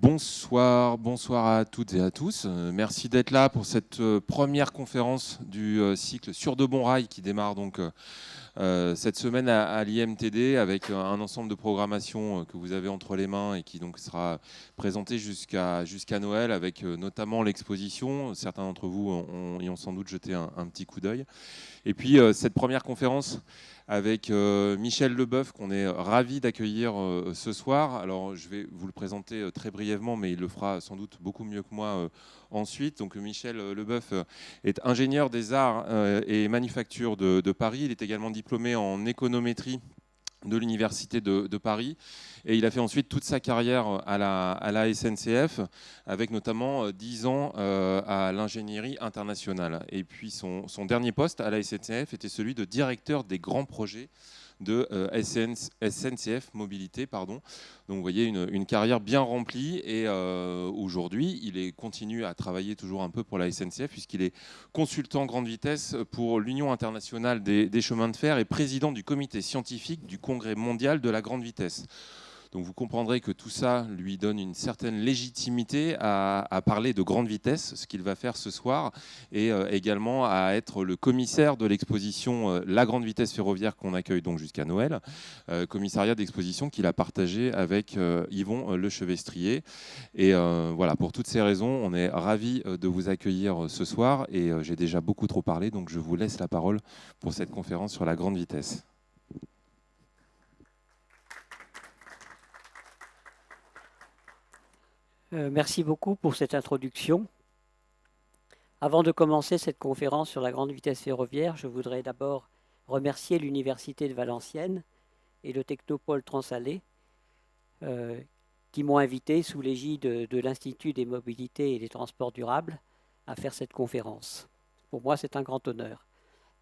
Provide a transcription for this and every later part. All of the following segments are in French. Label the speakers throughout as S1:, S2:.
S1: Bonsoir à toutes et à tous. Merci d'être là pour cette première conférence du cycle Sur de bons rails qui démarre donc cette semaine à l'IMTD avec un ensemble de programmation que vous avez entre les mains et qui donc sera présenté jusqu'à Noël avec notamment l'exposition. Certains d'entre vous y ont sans doute jeté un petit coup d'œil. Et puis cette première conférence avec Michel Leboeuf, qu'on est ravi d'accueillir ce soir. Alors je vais vous le présenter très brièvement, mais il le fera sans doute beaucoup mieux que moi ensuite. Donc Michel Leboeuf est ingénieur des arts et manufactures de Paris. Il est également diplômé en économétrie de l'Université de Paris. Et il a fait ensuite toute sa carrière à la SNCF, avec notamment 10 ans à l'ingénierie internationale. Et puis son dernier poste à la SNCF était celui de directeur des grands projets de SNCF Mobilité. Donc vous voyez une carrière bien remplie et aujourd'hui il continue à travailler toujours un peu pour la SNCF puisqu'il est consultant grande vitesse pour l'Union internationale des chemins de fer et président du comité scientifique du Congrès mondial de la grande vitesse. Donc vous comprendrez que tout ça lui donne une certaine légitimité à parler de grande vitesse, ce qu'il va faire ce soir, et également à être le commissaire de l'exposition La grande vitesse ferroviaire qu'on accueille donc jusqu'à Noël, commissariat d'exposition qu'il a partagé avec Yvon Lechevestrier. Et voilà, pour toutes ces raisons, on est ravis de vous accueillir ce soir, et j'ai déjà beaucoup trop parlé, donc je vous laisse la parole pour cette conférence sur la grande vitesse.
S2: Merci beaucoup pour cette introduction. Avant de commencer cette conférence sur la grande vitesse ferroviaire, je voudrais d'abord remercier l'Université de Valenciennes et le Technopôle Transalé qui m'ont invité sous l'égide de l'Institut des mobilités et des transports durables à faire cette conférence. Pour moi, c'est un grand honneur.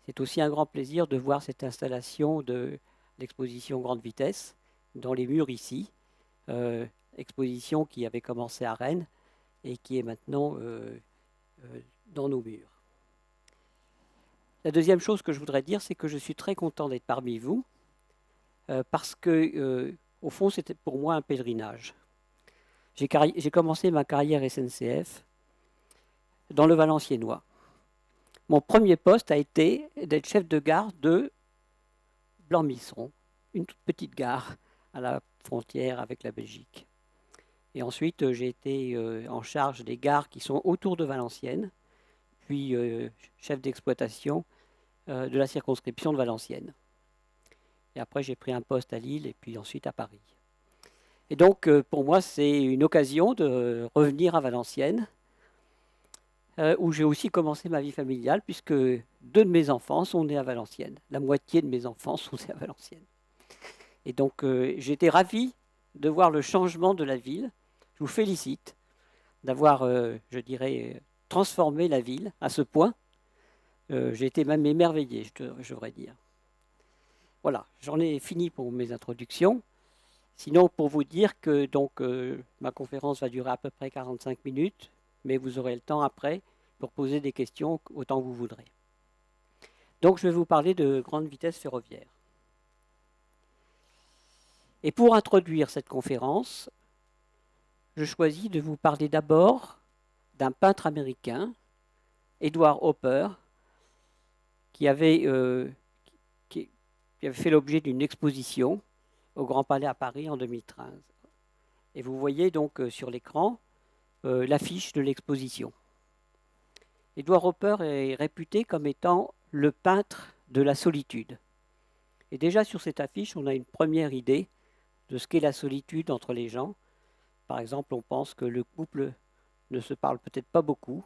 S2: C'est aussi un grand plaisir de voir cette installation de l'exposition grande vitesse dans les murs ici. Exposition qui avait commencé à Rennes et qui est maintenant dans nos murs. La deuxième chose que je voudrais dire, c'est que je suis très content d'être parmi vous parce que, au fond, c'était pour moi un pèlerinage. J'ai commencé ma carrière SNCF dans le Valenciennois. Mon premier poste a été d'être chef de gare de Blanc-Misseron, une toute petite gare à la frontière avec la Belgique. Et ensuite, j'ai été en charge des gares qui sont autour de Valenciennes, puis chef d'exploitation de la circonscription de Valenciennes. Et après, j'ai pris un poste à Lille et puis ensuite à Paris. Et donc, pour moi, c'est une occasion de revenir à Valenciennes, où j'ai aussi commencé ma vie familiale, puisque 2 de mes enfants sont nés à Valenciennes. La moitié de mes enfants sont nés à Valenciennes. Et donc, j'étais ravi de voir le changement de la ville. Je vous félicite d'avoir, je dirais, transformé la ville à ce point. J'ai été même émerveillé, je devrais dire. Voilà, j'en ai fini pour mes introductions. Sinon, pour vous dire que donc, ma conférence va durer à peu près 45 minutes, mais vous aurez le temps après pour poser des questions autant que vous voudrez. Donc, je vais vous parler de grande vitesse ferroviaire. Et pour introduire cette conférence, je choisis de vous parler d'abord d'un peintre américain, Edward Hopper, qui avait fait l'objet d'une exposition au Grand Palais à Paris en 2013. Et vous voyez donc sur l'écran l'affiche de l'exposition. Edward Hopper est réputé comme étant le peintre de la solitude. Et déjà sur cette affiche, on a une première idée de ce qu'est la solitude entre les gens. Par exemple, on pense que le couple ne se parle peut-être pas beaucoup,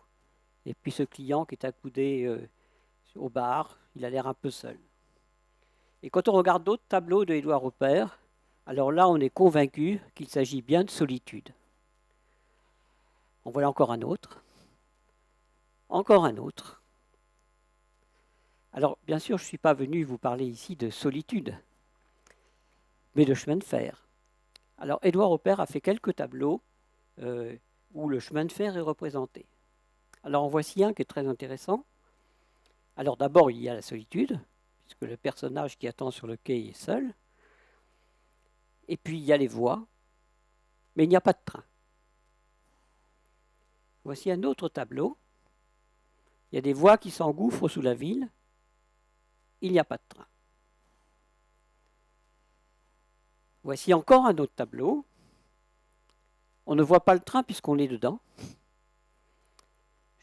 S2: et puis ce client qui est accoudé au bar, il a l'air un peu seul. Et quand on regarde d'autres tableaux de Edward Hopper, alors là, on est convaincu qu'il s'agit bien de solitude. En voilà encore un autre. Encore un autre. Alors, bien sûr, je ne suis pas venu vous parler ici de solitude, mais de chemin de fer. Alors, Edward Hopper a fait quelques tableaux où le chemin de fer est représenté. Alors, en voici un qui est très intéressant. Alors, d'abord, il y a la solitude, puisque le personnage qui attend sur le quai est seul. Et puis, il y a les voies, mais il n'y a pas de train. Voici un autre tableau. Il y a des voies qui s'engouffrent sous la ville. Il n'y a pas de train. Voici encore un autre tableau. On ne voit pas le train puisqu'on est dedans.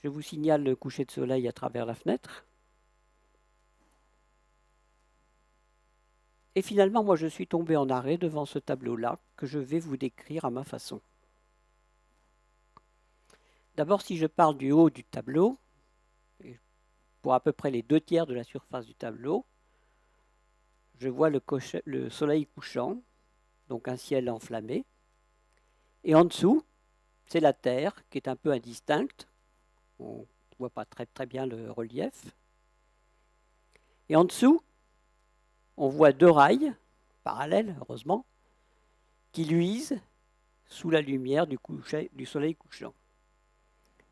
S2: Je vous signale le coucher de soleil à travers la fenêtre. Et finalement, moi, je suis tombé en arrêt devant ce tableau-là que je vais vous décrire à ma façon. D'abord, si je parle du haut du tableau, pour à peu près les 2/3 de la surface du tableau, je vois le soleil couchant, donc un ciel enflammé. Et en dessous, c'est la Terre qui est un peu indistincte. On ne voit pas très bien le relief. Et en dessous, on voit 2 rails, parallèles, heureusement, qui luisent sous la lumière du soleil couchant.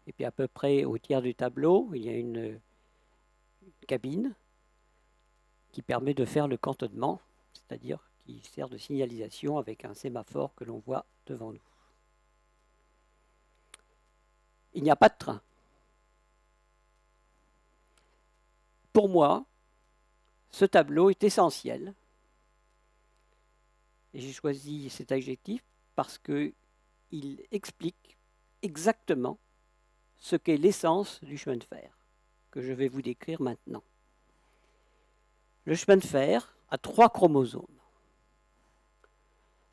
S2: Et puis à peu près au tiers du tableau, il y a une cabine qui permet de faire le cantonnement, c'est-à-dire qui sert de signalisation avec un sémaphore que l'on voit devant nous. Il n'y a pas de train. Pour moi, ce tableau est essentiel. Et j'ai choisi cet adjectif parce qu'il explique exactement ce qu'est l'essence du chemin de fer, que je vais vous décrire maintenant. Le chemin de fer a 3 chromosomes.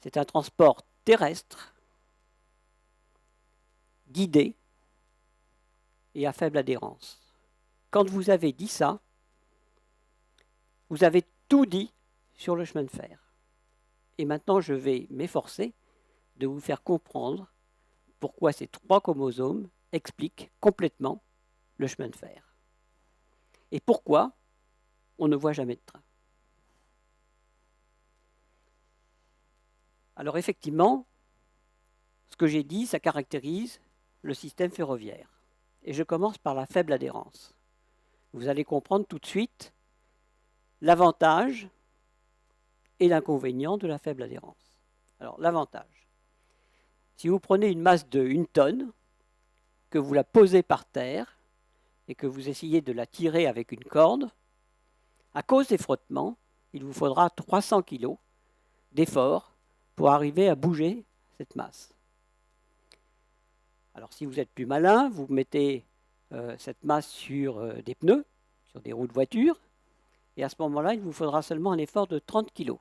S2: C'est un transport terrestre, guidé et à faible adhérence. Quand vous avez dit ça, vous avez tout dit sur le chemin de fer. Et maintenant, je vais m'efforcer de vous faire comprendre pourquoi ces 3 chromosomes expliquent complètement le chemin de fer. Et pourquoi on ne voit jamais de train. Alors effectivement, ce que j'ai dit, ça caractérise le système ferroviaire. Et je commence par la faible adhérence. Vous allez comprendre tout de suite l'avantage et l'inconvénient de la faible adhérence. Alors l'avantage, si vous prenez une masse de 1 tonne, que vous la posez par terre et que vous essayez de la tirer avec une corde, à cause des frottements, il vous faudra 300 kg d'effort pour arriver à bouger cette masse. Alors si vous êtes plus malin, vous mettez cette masse sur des pneus, sur des roues de voiture, et à ce moment-là, il vous faudra seulement un effort de 30 kg.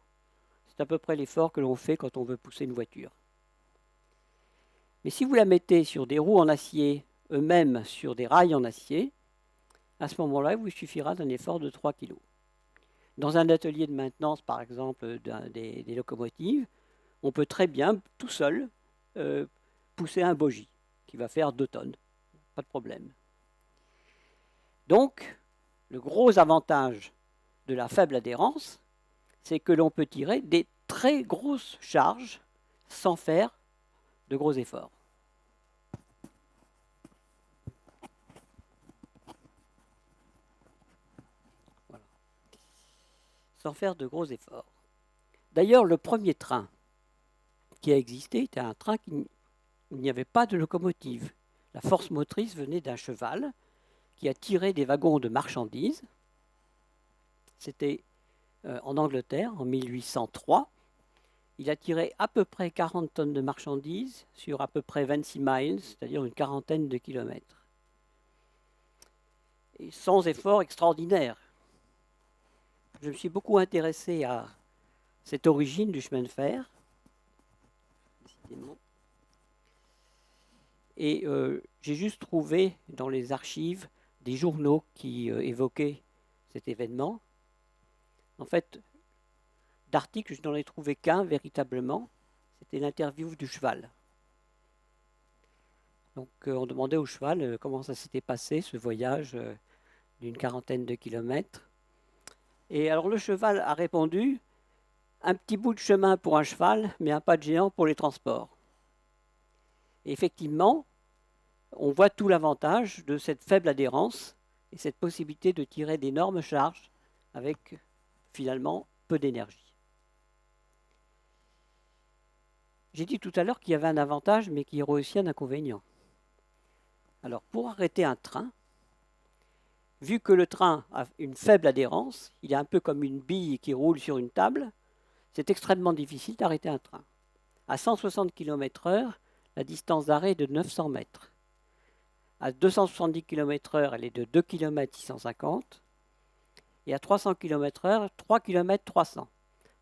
S2: C'est à peu près l'effort que l'on fait quand on veut pousser une voiture. Mais si vous la mettez sur des roues en acier, eux-mêmes sur des rails en acier, à ce moment-là, il vous suffira d'un effort de 3 kg. Dans un atelier de maintenance, par exemple, des locomotives, on peut très bien, tout seul, pousser un bogie qui va faire 2 tonnes. Pas de problème. Donc, le gros avantage de la faible adhérence, c'est que l'on peut tirer des très grosses charges sans faire de gros efforts. Voilà. Sans faire de gros efforts. D'ailleurs, le premier train qui a existé était un train où il n'y avait pas de locomotive. La force motrice venait d'un cheval qui a tiré des wagons de marchandises. C'était en Angleterre, en 1803. Il a tiré à peu près 40 tonnes de marchandises sur à peu près 26 miles, c'est-à-dire une quarantaine de kilomètres. Et sans effort extraordinaire. Je me suis beaucoup intéressé à cette origine du chemin de fer. Et j'ai juste trouvé dans les archives des journaux qui évoquaient cet événement. En fait, d'articles, je n'en ai trouvé qu'un véritablement. C'était l'interview du cheval. Donc on demandait au cheval comment ça s'était passé, ce voyage d'une quarantaine de kilomètres. Et alors le cheval a répondu, un petit bout de chemin pour un cheval, mais un pas de géant pour les transports. Et effectivement, on voit tout l'avantage de cette faible adhérence et cette possibilité de tirer d'énormes charges avec finalement peu d'énergie. J'ai dit tout à l'heure qu'il y avait un avantage, mais qu'il y aurait aussi un inconvénient. Alors, pour arrêter un train, vu que le train a une faible adhérence, il est un peu comme une bille qui roule sur une table, c'est extrêmement difficile d'arrêter un train. À 160 km/h, la distance d'arrêt est de 900 mètres. À 270 km/h, elle est de 2 km 650. Et à 300 km/h, 3 km 300.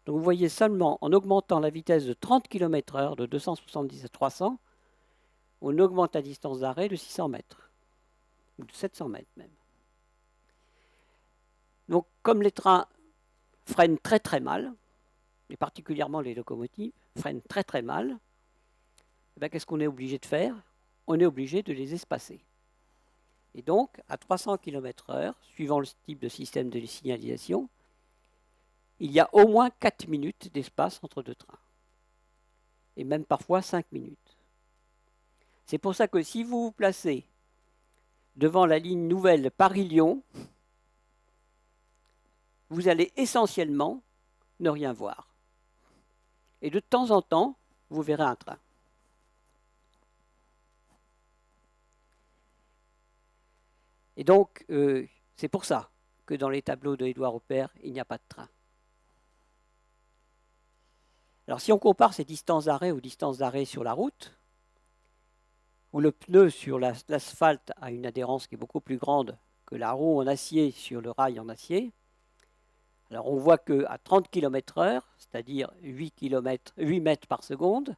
S2: Donc vous voyez seulement en augmentant la vitesse de 30 km/h, de 270 à 300, on augmente la distance d'arrêt de 600 mètres, ou de 700 mètres même. Donc comme les trains freinent très très mal, et particulièrement les locomotives freinent très très mal, qu'est-ce qu'on est obligé de faire? On est obligé de les espacer. Et donc, à 300 km/h, suivant le type de système de signalisation, il y a au moins 4 minutes d'espace entre deux trains. Et même parfois 5 minutes. C'est pour ça que si vous vous placez devant la ligne nouvelle Paris-Lyon, vous allez essentiellement ne rien voir. Et de temps en temps, vous verrez un train. Et donc, c'est pour ça que dans les tableaux de Édouard Oppert, il n'y a pas de train. Alors, si on compare ces distances d'arrêt aux distances d'arrêt sur la route, où le pneu sur l'asphalte a une adhérence qui est beaucoup plus grande que la roue en acier sur le rail en acier, alors on voit qu'à 30 km/h, c'est-à-dire 8 mètres par seconde,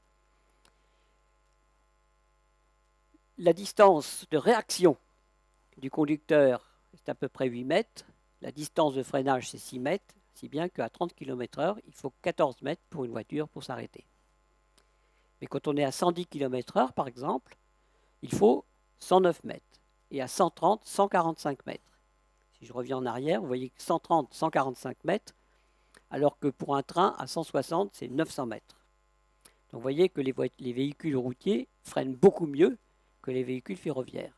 S2: la distance de réaction du conducteur est à peu près 8 mètres, la distance de freinage c'est 6 mètres, si bien qu'à 30 km/h, il faut 14 mètres pour une voiture pour s'arrêter. Mais quand on est à 110 km/h, par exemple, il faut 109 mètres. Et à 130, 145 mètres. Si je reviens en arrière, vous voyez que 130, 145 mètres, alors que pour un train, à 160, c'est 900 mètres. Donc vous voyez que les véhicules routiers freinent beaucoup mieux que les véhicules ferroviaires.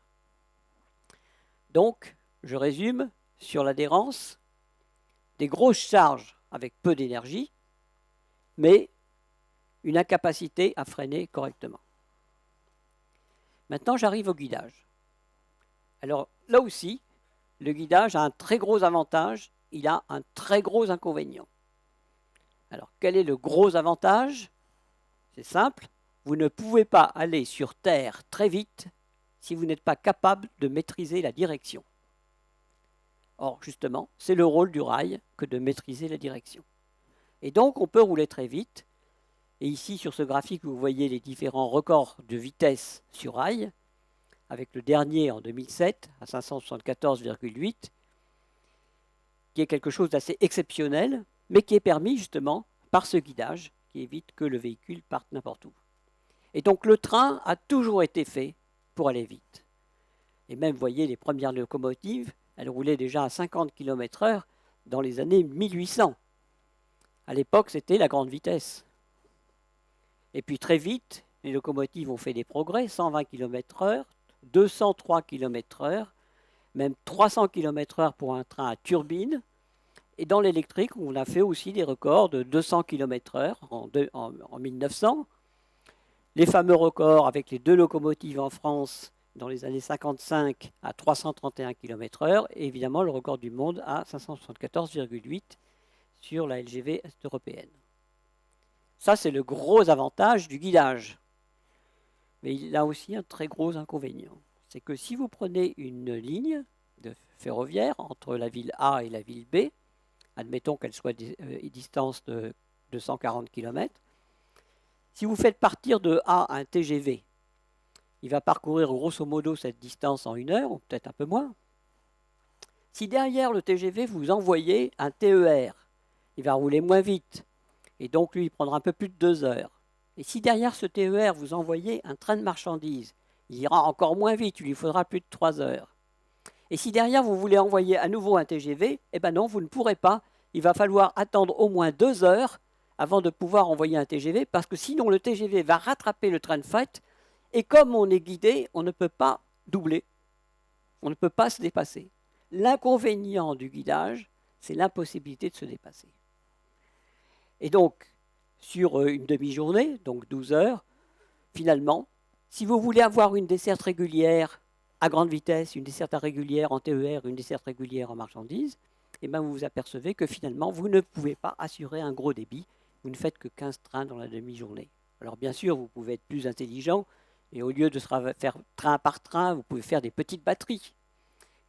S2: Donc, je résume sur l'adhérence, des grosses charges avec peu d'énergie, mais une incapacité à freiner correctement. Maintenant, j'arrive au guidage. Alors, là aussi, le guidage a un très gros avantage, il a un très gros inconvénient. Alors, quel est le gros avantage? C'est simple, vous ne pouvez pas aller sur Terre très vite si vous n'êtes pas capable de maîtriser la direction. Or, justement, c'est le rôle du rail que de maîtriser la direction. Et donc, on peut rouler très vite. Et ici, sur ce graphique, vous voyez les différents records de vitesse sur rail, avec le dernier en 2007 à 574,8, qui est quelque chose d'assez exceptionnel, mais qui est permis justement par ce guidage qui évite que le véhicule parte n'importe où. Et donc le train a toujours été fait pour aller vite. Et même, vous voyez, les premières locomotives, elles roulaient déjà à 50 km/h dans les années 1800. À l'époque, c'était la grande vitesse. Et puis très vite, les locomotives ont fait des progrès, 120 km/h, 203 km/h, même 300 km/h pour un train à turbine. Et dans l'électrique, on a fait aussi des records de 200 km/h en 1900. Les fameux records avec les deux locomotives en France dans les années 55 à 331 km/h, et évidemment le record du monde à 574,8 sur la LGV est-européenne. Ça, c'est le gros avantage du guidage. Mais il a aussi un très gros inconvénient. C'est que si vous prenez une ligne de ferroviaire entre la ville A et la ville B, admettons qu'elle soit distance de 240 km, si vous faites partir de A un TGV, il va parcourir grosso modo cette distance en 1 heure, ou peut-être un peu moins. Si derrière le TGV, vous envoyez un TER, il va rouler moins vite, et donc lui, il prendra un peu plus de 2 heures. Et si derrière ce TER, vous envoyez un train de marchandises, il ira encore moins vite, il lui faudra plus de 3 heures. Et si derrière, vous voulez envoyer à nouveau un TGV, eh bien non, vous ne pourrez pas. Il va falloir attendre au moins 2 heures avant de pouvoir envoyer un TGV, parce que sinon le TGV va rattraper le train de fret, et comme on est guidé, on ne peut pas doubler, on ne peut pas se dépasser. L'inconvénient du guidage, c'est l'impossibilité de se dépasser. Et donc, sur une demi-journée, donc 12 heures, finalement, si vous voulez avoir une desserte régulière à grande vitesse, une desserte régulière en TER, une desserte régulière en marchandises, et ben vous vous apercevez que finalement, vous ne pouvez pas assurer un gros débit. Vous ne faites que 15 trains dans la demi-journée. Alors bien sûr, vous pouvez être plus intelligent, et au lieu de faire train par train, vous pouvez faire des petites batteries.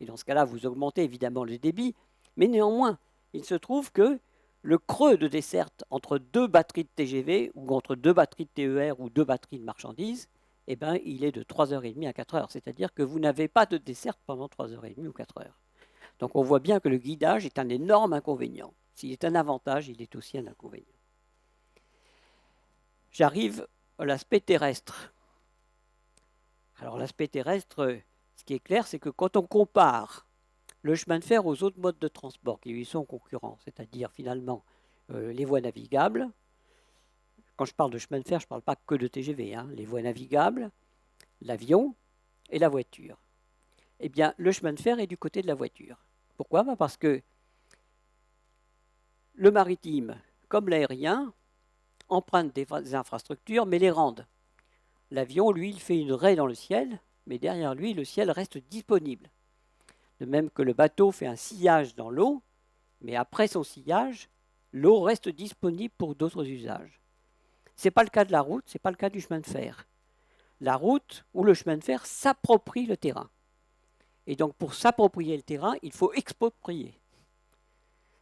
S2: Et dans ce cas-là, vous augmentez évidemment le débit, mais néanmoins, il se trouve que le creux de desserte entre deux batteries de TGV, ou entre deux batteries de TER, ou deux batteries de marchandises, eh ben, il est de 3h30 à 4h. C'est-à-dire que vous n'avez pas de desserte pendant 3h30 ou 4h. Donc on voit bien que le guidage est un énorme inconvénient. S'il est un avantage, il est aussi un inconvénient. J'arrive à l'aspect terrestre. Alors l'aspect terrestre, ce qui est clair, c'est que quand on compare le chemin de fer aux autres modes de transport qui lui sont concurrents, c'est-à-dire finalement les voies navigables. Quand je parle de chemin de fer, je ne parle pas que de TGV, hein, les voies navigables, l'avion et la voiture. Eh bien, le chemin de fer est du côté de la voiture. Pourquoi ? Parce que le maritime, comme l'aérien, emprunte des infrastructures, mais les rendent. L'avion, lui, il fait une raie dans le ciel, mais derrière lui, le ciel reste disponible. De même que le bateau fait un sillage dans l'eau, mais après son sillage, l'eau reste disponible pour d'autres usages. Ce n'est pas le cas de la route, ce n'est pas le cas du chemin de fer. La route ou le chemin de fer s'approprie le terrain. Et donc pour s'approprier le terrain, il faut exproprier.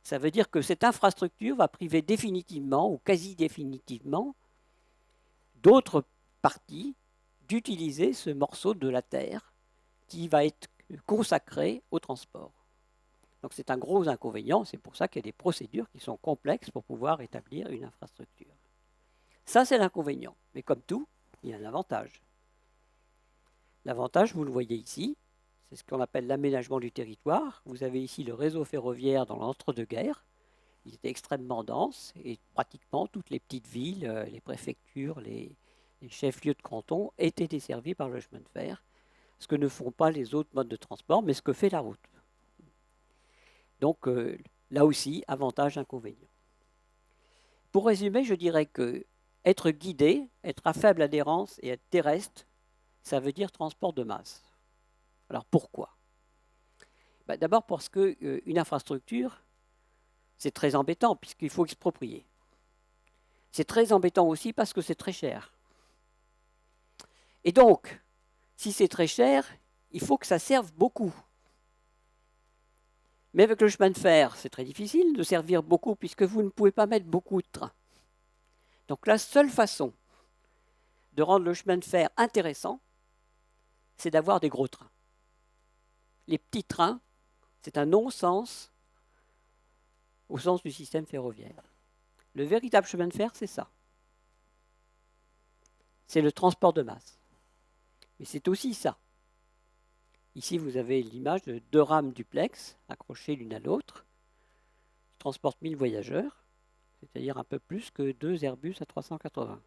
S2: Ça veut dire que cette infrastructure va priver définitivement ou quasi définitivement d'autres parties d'utiliser ce morceau de la terre qui va être consacré au transport. Donc c'est un gros inconvénient, c'est pour ça qu'il y a des procédures qui sont complexes pour pouvoir établir une infrastructure. Ça, c'est l'inconvénient. Mais comme tout, il y a un avantage. L'avantage, vous le voyez ici, c'est ce qu'on appelle l'aménagement du territoire. Vous avez ici le réseau ferroviaire dans l'entre-deux-guerres. Il était extrêmement dense et pratiquement toutes les petites villes, les préfectures, les chefs-lieux de canton étaient desservis par le chemin de fer, ce que ne font pas les autres modes de transport, mais ce que fait la route. Donc là aussi, avantage, inconvénient. Pour résumer, je dirais que être guidé, être à faible adhérence et être terrestre, ça veut dire transport de masse. Alors pourquoi ? D'abord parce qu'une infrastructure, c'est très embêtant puisqu'il faut exproprier. C'est très embêtant aussi parce que c'est très cher. Et donc, si c'est très cher, il faut que ça serve beaucoup. Mais avec le chemin de fer, c'est très difficile de servir beaucoup puisque vous ne pouvez pas mettre beaucoup de trains. Donc la seule façon de rendre le chemin de fer intéressant, c'est d'avoir des gros trains. Les petits trains, c'est un non-sens au sens du système ferroviaire. Le véritable chemin de fer, c'est ça. C'est le transport de masse. Mais c'est aussi ça. Ici, vous avez l'image de deux rames duplex accrochées l'une à l'autre, qui transportent 1000 voyageurs, c'est-à-dire un peu plus que 2 Airbus A380.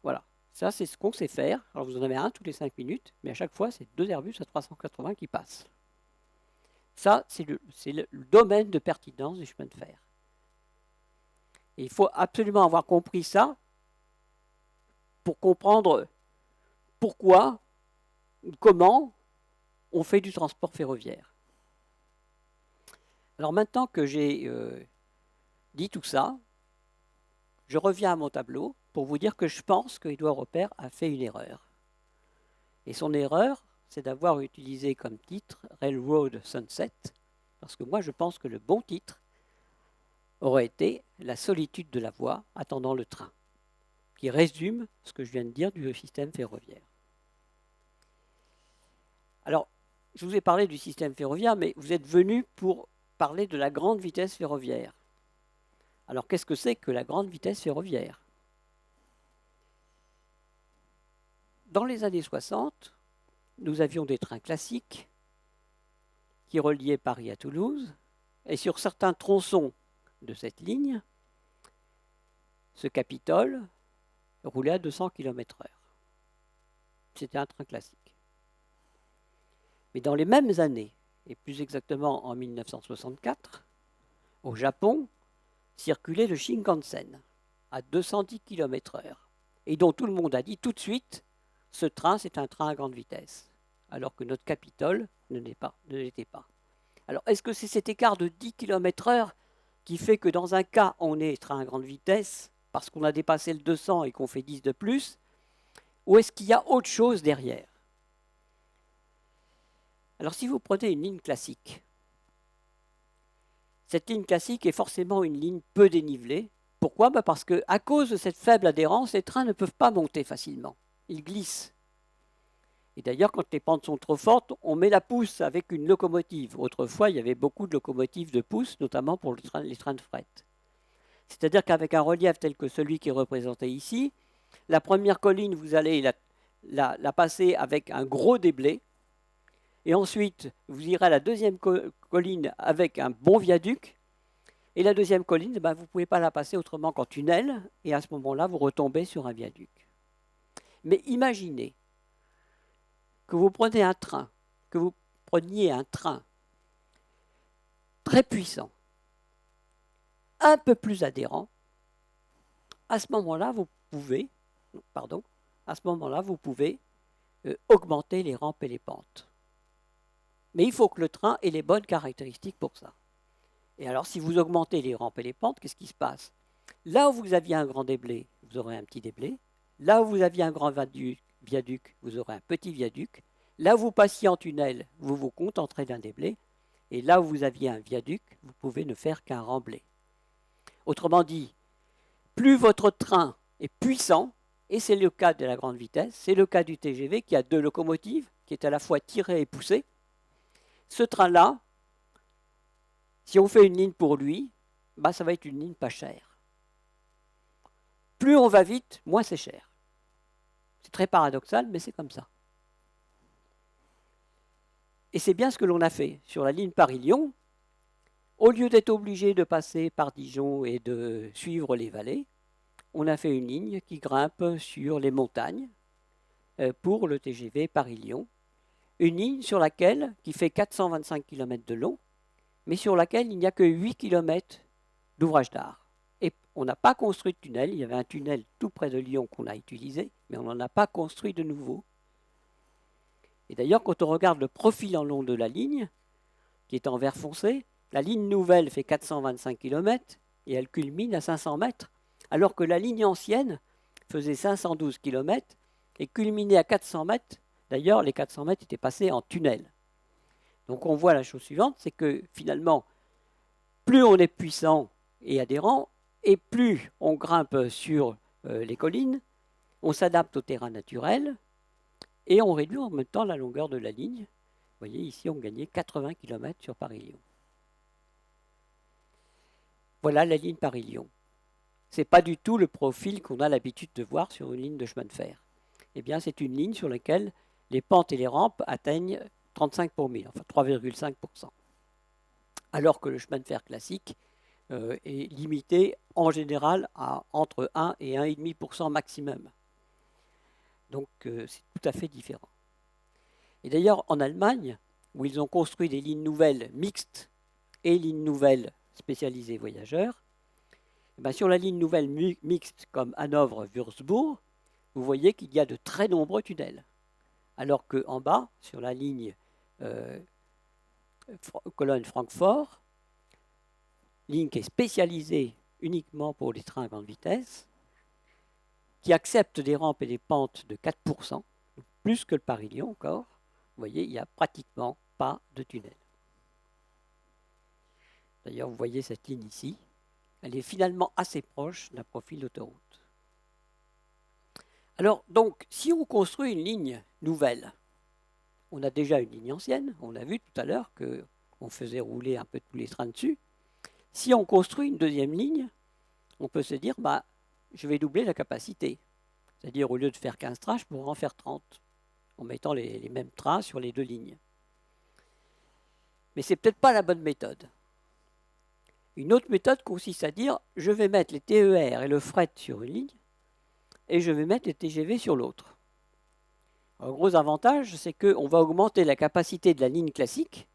S2: Voilà, ça c'est ce qu'on sait faire. Alors vous en avez un tous les 5 minutes, mais à chaque fois, c'est 2 Airbus A380 qui passent. Ça, c'est le domaine de pertinence du chemin de fer. Et il faut absolument avoir compris ça pour comprendre pourquoi, comment on fait du transport ferroviaire. Alors maintenant que j'ai dit tout ça, je reviens à mon tableau pour vous dire que je pense qu'Édouard Oppert a fait une erreur. Et son erreur, c'est d'avoir utilisé comme titre Railroad Sunset, parce que moi je pense que le bon titre aurait été La solitude de la voie attendant le train, qui résume ce que je viens de dire du système ferroviaire. Alors, je vous ai parlé du système ferroviaire, mais vous êtes venu pour parler de la grande vitesse ferroviaire. Alors, qu'est-ce que c'est que la grande vitesse ferroviaire ? Dans les années 60, nous avions des trains classiques qui reliaient Paris à Toulouse, et sur certains tronçons de cette ligne, ce Capitole roulait à 200 km/h. C'était un train classique. Mais dans les mêmes années, et plus exactement en 1964, au Japon, circulait le Shinkansen à 210 km/h, et dont tout le monde a dit tout de suite, ce train, c'est un train à grande vitesse. alors que notre Capitole ne l'était pas. Alors, est-ce que c'est cet écart de 10 km/h qui fait que dans un cas, on est train à grande vitesse, parce qu'on a dépassé le 200 et qu'on fait 10 de plus, ou est-ce qu'il y a autre chose derrière? Alors, si vous prenez une ligne classique, cette ligne classique est forcément une ligne peu dénivelée. Pourquoi? Parce qu'à cause de cette faible adhérence, les trains ne peuvent pas monter facilement. Ils glissent. Et d'ailleurs, quand les pentes sont trop fortes, on met la pousse avec une locomotive. Autrefois, il y avait beaucoup de locomotives de pousse, notamment pour les trains de fret. C'est-à-dire qu'avec un relief tel que celui qui est représenté ici, la première colline, vous allez la passer avec un gros déblai. Et ensuite, vous irez à la deuxième colline avec un bon viaduc. Et la deuxième colline, vous ne pouvez pas la passer autrement qu'en tunnel. Et à ce moment-là, vous retombez sur un viaduc. Mais imaginez que vous preniez un train très puissant, un peu plus adhérent. À ce moment-là, vous pouvez augmenter les rampes et les pentes. Mais il faut que le train ait les bonnes caractéristiques pour ça. Et alors, si vous augmentez les rampes et les pentes, qu'est-ce qui se passe? Là où vous aviez un grand déblai, vous aurez un petit déblai. Là où vous aviez un grand viaduc, vous aurez un petit viaduc. Là où vous passiez en tunnel, vous vous contenterez d'un déblai. Et là où vous aviez un viaduc, vous pouvez ne faire qu'un remblai. Autrement dit, plus votre train est puissant, et c'est le cas de la grande vitesse, c'est le cas du TGV qui a 2 locomotives, qui est à la fois tirée et poussée. Ce train-là, si on fait une ligne pour lui, ça va être une ligne pas chère. Plus on va vite, moins c'est cher. C'est très paradoxal, mais c'est comme ça. Et c'est bien ce que l'on a fait sur la ligne Paris-Lyon. Au lieu d'être obligé de passer par Dijon et de suivre les vallées, on a fait une ligne qui grimpe sur les montagnes pour le TGV Paris-Lyon. Une ligne sur laquelle, qui fait 425 km de long, mais sur laquelle il n'y a que 8 km d'ouvrage d'art. Et on n'a pas construit de tunnel. Il y avait un tunnel tout près de Lyon qu'on a utilisé, mais on n'en a pas construit de nouveau. Et d'ailleurs, quand on regarde le profil en long de la ligne, qui est en vert foncé, la ligne nouvelle fait 425 km et elle culmine à 500 mètres, alors que la ligne ancienne faisait 512 km et culminait à 400 mètres. D'ailleurs, les 400 mètres étaient passés en tunnel. Donc on voit la chose suivante, c'est que finalement, plus on est puissant et adhérent, et plus on grimpe sur les collines, on s'adapte au terrain naturel, et on réduit en même temps la longueur de la ligne. Vous voyez, ici, on gagnait 80 km sur Paris-Lyon. Voilà la ligne Paris-Lyon. Ce n'est pas du tout le profil qu'on a l'habitude de voir sur une ligne de chemin de fer. Eh bien, c'est une ligne sur laquelle les pentes et les rampes atteignent 35 pour 1000, enfin 3,5%. Alors que le chemin de fer classique est limité en général à entre 1 et 1,5% maximum. Donc c'est tout à fait différent. Et d'ailleurs, en Allemagne, où ils ont construit des lignes nouvelles mixtes et lignes nouvelles spécialisées voyageurs, sur la ligne nouvelle mixte comme Hanovre-Würzburg, vous voyez qu'il y a de très nombreux tunnels. Alors qu'en bas, sur la ligne Cologne-Francfort, ligne qui est spécialisée uniquement pour les trains à grande vitesse, qui accepte des rampes et des pentes de 4%, plus que le Paris-Lyon encore. Vous voyez, il n'y a pratiquement pas de tunnel. D'ailleurs, vous voyez cette ligne ici, elle est finalement assez proche d'un profil d'autoroute. Alors, donc, si on construit une ligne nouvelle, on a déjà une ligne ancienne, on a vu tout à l'heure qu'on faisait rouler un peu tous les trains dessus. Si on construit une deuxième ligne, on peut se dire, je vais doubler la capacité. C'est-à-dire, au lieu de faire 15 trains, je pourrais en faire 30, en mettant les mêmes trains sur les deux lignes. Mais ce n'est peut-être pas la bonne méthode. Une autre méthode consiste à dire, je vais mettre les TER et le fret sur une ligne, et je vais mettre les TGV sur l'autre. Un gros avantage, c'est qu'on va augmenter la capacité de la ligne classique,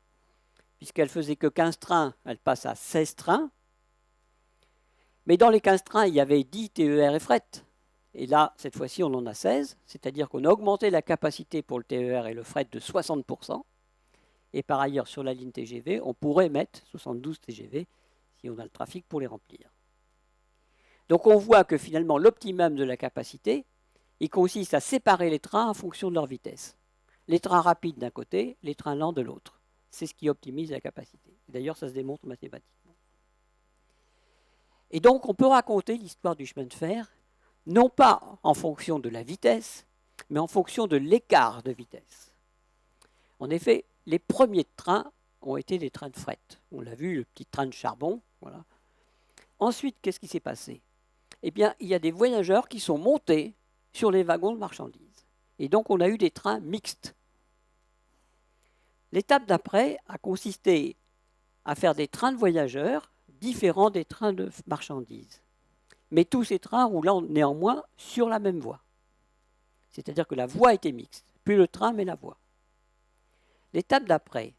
S2: puisqu'elle faisait que 15 trains, elle passe à 16 trains. Mais dans les 15 trains, il y avait 10 TER et fret. Et là, cette fois-ci, on en a 16, c'est-à-dire qu'on a augmenté la capacité pour le TER et le fret de 60%. Et par ailleurs, sur la ligne TGV, on pourrait mettre 72 TGV si on a le trafic pour les remplir. Donc on voit que finalement, l'optimum de la capacité, il consiste à séparer les trains en fonction de leur vitesse. Les trains rapides d'un côté, les trains lents de l'autre. C'est ce qui optimise la capacité. D'ailleurs, ça se démontre mathématiquement. Et donc, on peut raconter l'histoire du chemin de fer, non pas en fonction de la vitesse, mais en fonction de l'écart de vitesse. En effet, les premiers trains ont été des trains de fret. On l'a vu, le petit train de charbon. Voilà. Ensuite, qu'est-ce qui s'est passé? Eh bien, il y a des voyageurs qui sont montés sur les wagons de marchandises. Et donc, on a eu des trains mixtes. L'étape d'après a consisté à faire des trains de voyageurs différents des trains de marchandises. Mais tous ces trains roulant néanmoins sur la même voie. C'est-à-dire que la voie était mixte. Plus le train, mais la voie. L'étape d'après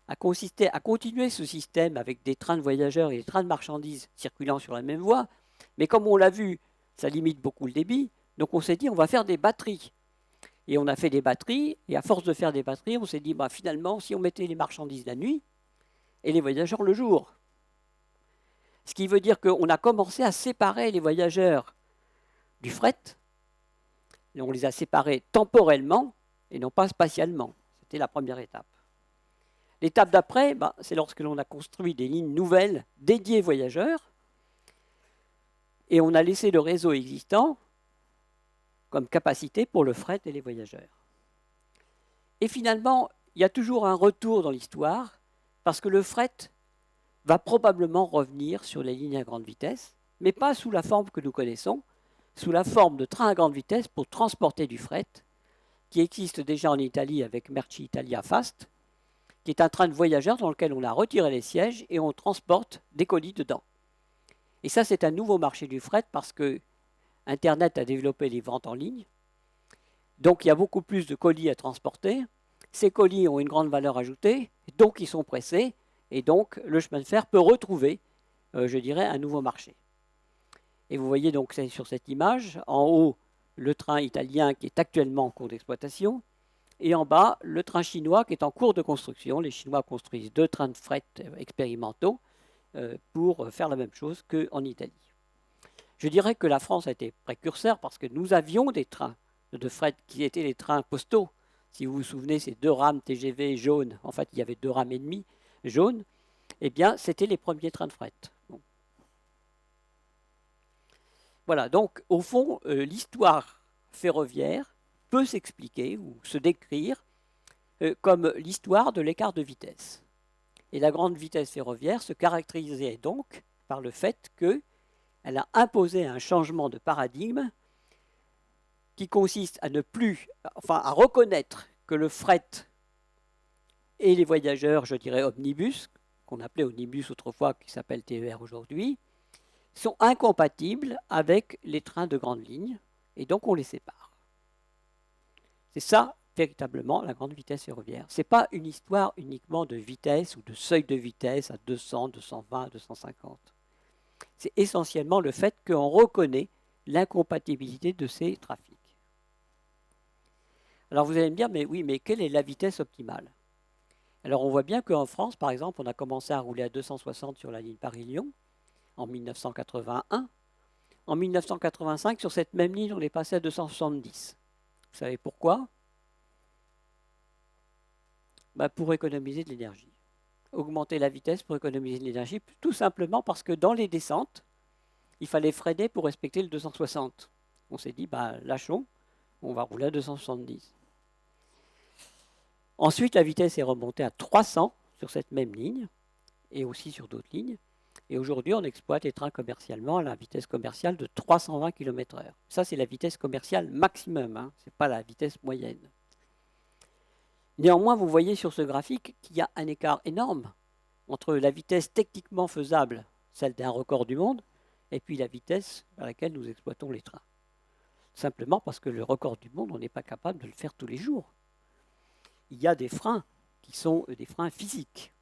S2: a consisté à continuer ce système avec des trains de voyageurs et des trains de marchandises circulant sur la même voie. Mais comme on l'a vu, ça limite beaucoup le débit. Donc on s'est dit, on va faire des batteries. Et on a fait des batteries, et à force de faire des batteries, on s'est dit, finalement, si on mettait les marchandises la nuit et les voyageurs le jour. Ce qui veut dire qu'on a commencé à séparer les voyageurs du fret. Et on les a séparés temporellement et non pas spatialement. C'était la première étape. L'étape d'après, c'est lorsque l'on a construit des lignes nouvelles dédiées voyageurs, et on a laissé le réseau existant comme capacité pour le fret et les voyageurs. Et finalement, il y a toujours un retour dans l'histoire, parce que le fret va probablement revenir sur les lignes à grande vitesse, mais pas sous la forme que nous connaissons, sous la forme de trains à grande vitesse pour transporter du fret, qui existe déjà en Italie avec Merci Italia Fast, qui est un train de voyageurs dans lequel on a retiré les sièges et on transporte des colis dedans. Et ça, c'est un nouveau marché du fret parce que Internet a développé les ventes en ligne. Donc, il y a beaucoup plus de colis à transporter. Ces colis ont une grande valeur ajoutée, donc ils sont pressés. Et donc, le chemin de fer peut retrouver, je dirais, un nouveau marché. Et vous voyez donc sur cette image, en haut, le train italien qui est actuellement en cours d'exploitation, et en bas, le train chinois qui est en cours de construction. Les Chinois construisent 2 trains de fret expérimentaux pour faire la même chose qu'en Italie. Je dirais que la France a été précurseur parce que nous avions des trains de fret qui étaient les trains postaux. Si vous vous souvenez, ces 2 rames TGV jaunes, en fait il y avait 2 rames et demie jaunes, eh bien c'était les premiers trains de fret. Bon. Voilà, donc au fond, l'histoire ferroviaire peut s'expliquer ou se décrire comme l'histoire de l'écart de vitesse. Et la grande vitesse ferroviaire se caractérisait donc par le fait qu'elle a imposé un changement de paradigme qui consiste à à reconnaître que le fret et les voyageurs, je dirais omnibus, qu'on appelait omnibus autrefois, qui s'appelle TER aujourd'hui, sont incompatibles avec les trains de grande ligne, et donc on les sépare. C'est ça, véritablement, la grande vitesse ferroviaire. Ce n'est pas une histoire uniquement de vitesse ou de seuil de vitesse à 200, 220, 250. C'est essentiellement le fait qu'on reconnaît l'incompatibilité de ces trafics. Alors vous allez me dire, mais oui, mais quelle est la vitesse optimale? Alors on voit bien qu'en France, par exemple, on a commencé à rouler à 260 sur la ligne Paris-Lyon en 1981. En 1985, sur cette même ligne, on est passé à 270. Vous savez pourquoi? Pour économiser de l'énergie. Augmenter la vitesse pour économiser de l'énergie, tout simplement parce que dans les descentes, il fallait freiner pour respecter le 260. On s'est dit, lâchons, on va rouler à 270. Ensuite, la vitesse est remontée à 300 sur cette même ligne, et aussi sur d'autres lignes. Et aujourd'hui, on exploite les trains commercialement à la vitesse commerciale de 320 km/h. Ça, c'est la vitesse commerciale maximum, hein, ce n'est pas la vitesse moyenne. Néanmoins, vous voyez sur ce graphique qu'il y a un écart énorme entre la vitesse techniquement faisable, celle d'un record du monde, et puis la vitesse à laquelle nous exploitons les trains. Simplement parce que le record du monde, on n'est pas capable de le faire tous les jours. Il y a des freins qui sont des freins physiques.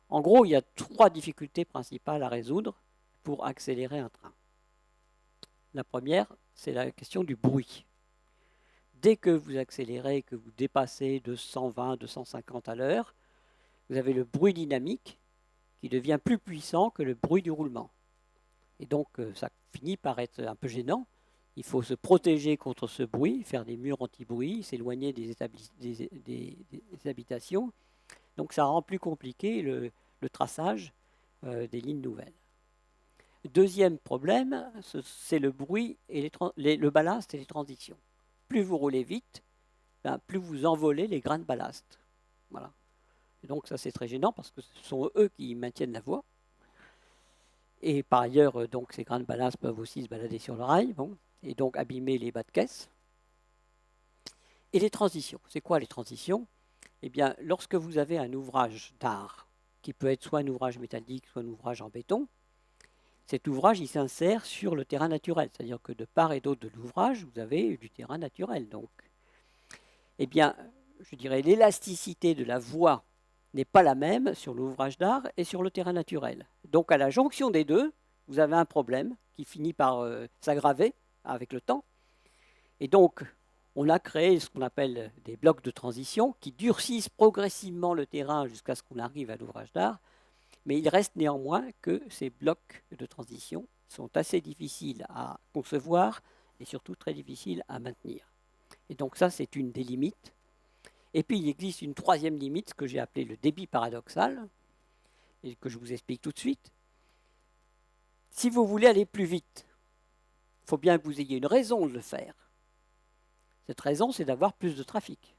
S2: En gros, il y a 3 difficultés principales à résoudre pour accélérer un train. La première, c'est la question du bruit. Dès que vous accélérez, que vous dépassez de 120, 250 à l'heure, vous avez le bruit dynamique qui devient plus puissant que le bruit du roulement. Et donc, ça finit par être un peu gênant. Il faut se protéger contre ce bruit, faire des murs anti-bruit, s'éloigner des habitations. Donc, ça rend plus compliqué le traçage des lignes nouvelles. Deuxième problème, c'est le bruit et le ballast et les transitions. Plus vous roulez vite, plus vous envolez les grains de ballast. Voilà. Et donc ça c'est très gênant parce que ce sont eux qui maintiennent la voie. Et par ailleurs, donc, ces grains de ballast peuvent aussi se balader sur le rail, et donc abîmer les bas de caisse. Et les transitions. C'est quoi les transitions? Eh bien, lorsque vous avez un ouvrage d'art, qui peut être soit un ouvrage métallique, soit un ouvrage en béton, cet ouvrage, il s'insère sur le terrain naturel. C'est-à-dire que de part et d'autre de l'ouvrage, vous avez du terrain naturel. Donc, eh bien, je dirais, l'élasticité de la voie n'est pas la même sur l'ouvrage d'art et sur le terrain naturel. Donc, à la jonction des deux, vous avez un problème qui finit par s'aggraver avec le temps. Et donc, on a créé ce qu'on appelle des blocs de transition qui durcissent progressivement le terrain jusqu'à ce qu'on arrive à l'ouvrage d'art. Mais il reste néanmoins que ces blocs de transition sont assez difficiles à concevoir et surtout très difficiles à maintenir. Et donc ça, c'est une des limites. Et puis, il existe une troisième limite, que j'ai appelée le débit paradoxal, et que je vous explique tout de suite. Si vous voulez aller plus vite, il faut bien que vous ayez une raison de le faire. Cette raison, c'est d'avoir plus de trafic.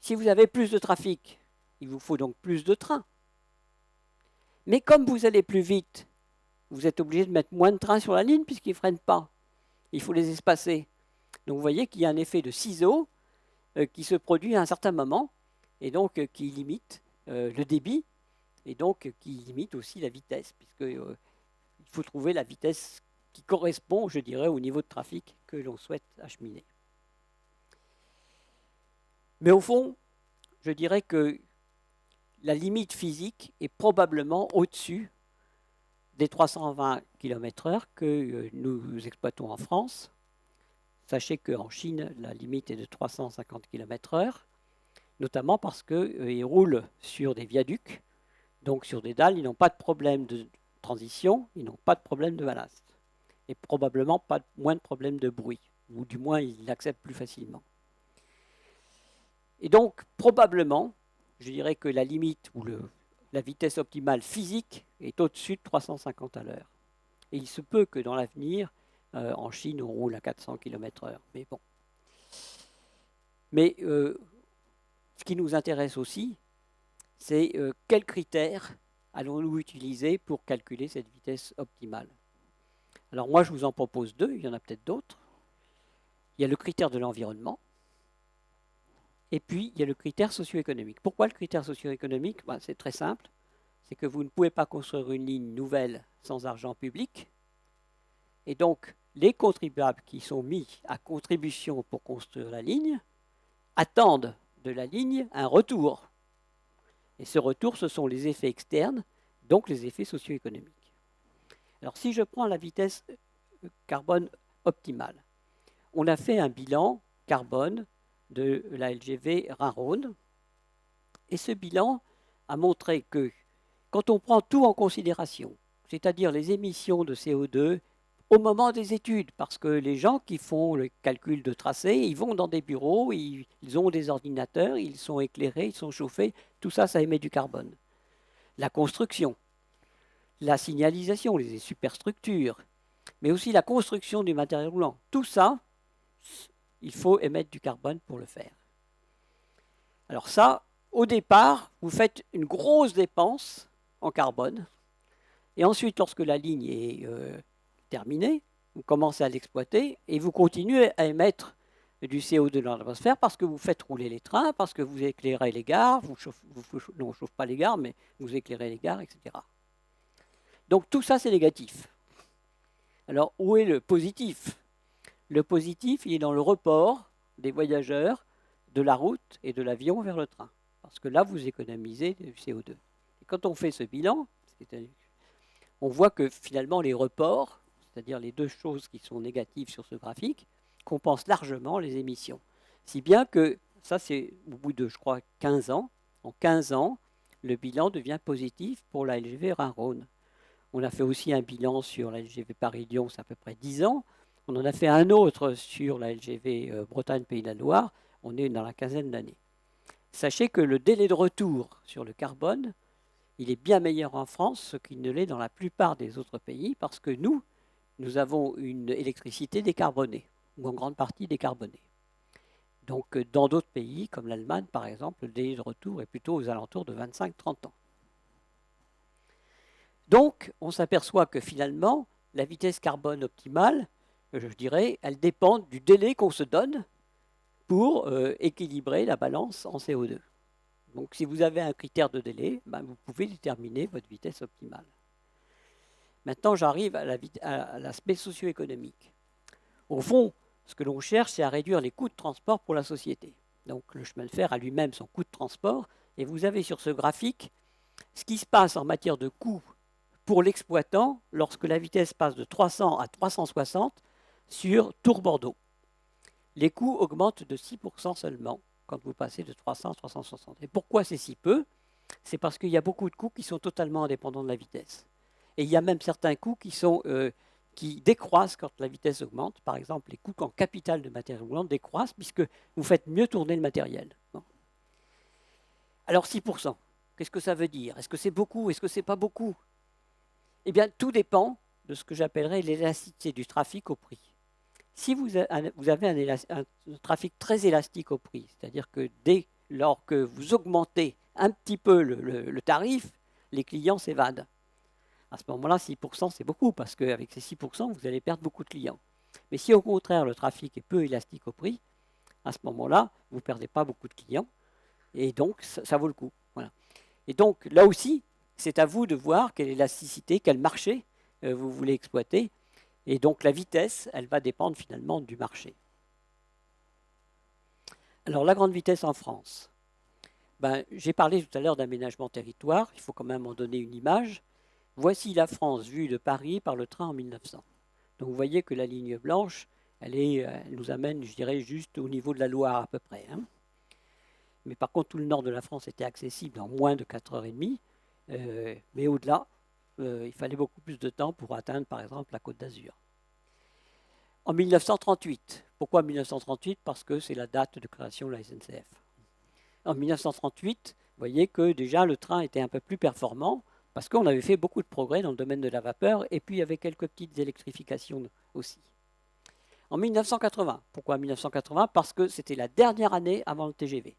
S2: Si vous avez plus de trafic, il vous faut donc plus de trains. Mais comme vous allez plus vite, vous êtes obligé de mettre moins de trains sur la ligne puisqu'ils ne freinent pas. Il faut les espacer. Donc vous voyez qu'il y a un effet de ciseau qui se produit à un certain moment et donc qui limite le débit et donc qui limite aussi la vitesse puisqu'il faut trouver la vitesse qui correspond, je dirais, au niveau de trafic que l'on souhaite acheminer. Mais au fond, je dirais que la limite physique est probablement au-dessus des 320 km/h que nous exploitons en France. Sachez qu'en Chine, la limite est de 350 km/h, notamment parce qu'ils roulent sur des viaducs, donc sur des dalles, ils n'ont pas de problème de transition, ils n'ont pas de problème de ballast, et probablement pas moins de problème de bruit, ou du moins ils l'acceptent plus facilement. Et donc, probablement, je dirais que la limite ou la vitesse optimale physique est au-dessus de 350 à l'heure. Et il se peut que dans l'avenir, en Chine, on roule à 400 km/h. Mais bon. Mais ce qui nous intéresse aussi, c'est quels critères allons-nous utiliser pour calculer cette vitesse optimale. Alors moi, je vous en propose deux, il y en a peut-être d'autres. Il y a le critère de l'environnement, et puis il y a le critère socio-économique. Pourquoi le critère socio-économique? C'est très simple, c'est que vous ne pouvez pas construire une ligne nouvelle sans argent public, et donc les contribuables qui sont mis à contribution pour construire la ligne attendent de la ligne un retour. Et ce retour, ce sont les effets externes, donc les effets socio-économiques. Alors si je prends la vitesse carbone optimale, on a fait un bilan carbone de la LGV Rhin-Rhône, et ce bilan a montré que quand on prend tout en considération, c'est-à-dire les émissions de CO2 au moment des études, parce que les gens qui font le calcul de tracé, ils vont dans des bureaux, ils ont des ordinateurs, ils sont éclairés, ils sont chauffés, tout ça, ça émet du carbone. La construction, la signalisation, les superstructures, mais aussi la construction du matériel roulant, tout ça, il faut émettre du carbone pour le faire. Alors ça, au départ, vous faites une grosse dépense en carbone, et ensuite, lorsque la ligne est terminée, vous commencez à l'exploiter, et vous continuez à émettre du CO2 dans l'atmosphère parce que vous faites rouler les trains, parce que vous éclairez les gares, non, on ne chauffe pas les gares, mais vous éclairez les gares, etc. Donc tout ça, c'est négatif. Alors, où est le positif? Le positif, il est dans le report des voyageurs de la route et de l'avion vers le train. Parce que là, vous économisez du CO2. Et quand on fait ce bilan, on voit que finalement, les reports, c'est-à-dire les deux choses qui sont négatives sur ce graphique, compensent largement les émissions. Si bien que, ça c'est au bout de, je crois, 15 ans, en 15 ans, le bilan devient positif pour la LGV Rhin-Rhône. On a fait aussi un bilan sur la LGV Paris-Lyon, c'est à peu près 10 ans. On en a fait un autre sur la LGV Bretagne-Pays de la Loire, on est dans la quinzaine d'années. Sachez que le délai de retour sur le carbone, il est bien meilleur en France, ce qu'il ne l'est dans la plupart des autres pays, parce que nous avons une électricité décarbonée, ou en grande partie décarbonée. Donc dans d'autres pays, comme l'Allemagne par exemple, le délai de retour est plutôt aux alentours de 25-30 ans. Donc on s'aperçoit que finalement, la vitesse carbone optimale, je dirais, elle dépend du délai qu'on se donne pour équilibrer la balance en CO2. Donc si vous avez un critère de délai, ben, vous pouvez déterminer votre vitesse optimale. Maintenant, j'arrive à l'aspect socio-économique. Au fond, ce que l'on cherche, c'est à réduire les coûts de transport pour la société. Donc le chemin de fer a lui-même son coût de transport, et vous avez sur ce graphique ce qui se passe en matière de coûts pour l'exploitant lorsque la vitesse passe de 300 à 360 sur Tours-Bordeaux. Les coûts augmentent de 6% seulement quand vous passez de 300 à 360. Et pourquoi c'est si peu? C'est parce qu'il y a beaucoup de coûts qui sont totalement indépendants de la vitesse. Et il y a même certains coûts qui décroissent quand la vitesse augmente. Par exemple, les coûts en capital de matériel roulant décroissent puisque vous faites mieux tourner le matériel. Bon. Alors 6%, qu'est-ce que ça veut dire? Est-ce que c'est beaucoup? Est-ce que c'est pas beaucoup? Eh bien, tout dépend de ce que j'appellerais l'élasticité du trafic au prix. Si vous avez un trafic très élastique au prix, c'est-à-dire que dès lors que vous augmentez un petit peu le tarif, les clients s'évadent. À ce moment-là, 6%, c'est beaucoup, parce qu'avec ces 6%, vous allez perdre beaucoup de clients. Mais si au contraire, le trafic est peu élastique au prix, à ce moment-là, vous ne perdez pas beaucoup de clients, et donc ça vaut le coup. Voilà. Et donc, là aussi, c'est à vous de voir quelle élasticité, quel marché vous voulez exploiter. Et donc, la vitesse, elle va dépendre finalement du marché. Alors, la grande vitesse en France. Ben, j'ai parlé tout à l'heure d'aménagement territoire, il faut quand même en donner une image. Voici la France vue de Paris par le train en 1900. Donc vous voyez que la ligne blanche, elle nous amène, je dirais, juste au niveau de la Loire à peu près. Hein. Mais par contre, tout le nord de la France était accessible en moins de 4h30. Mais au-delà, il fallait beaucoup plus de temps pour atteindre, par exemple, la Côte d'Azur. En 1938, pourquoi 1938? Parce que c'est la date de création de la SNCF. En 1938, vous voyez que déjà le train était un peu plus performant, parce qu'on avait fait beaucoup de progrès dans le domaine de la vapeur, et puis il y avait quelques petites électrifications aussi. En 1980, pourquoi 1980? Parce que c'était la dernière année avant le TGV.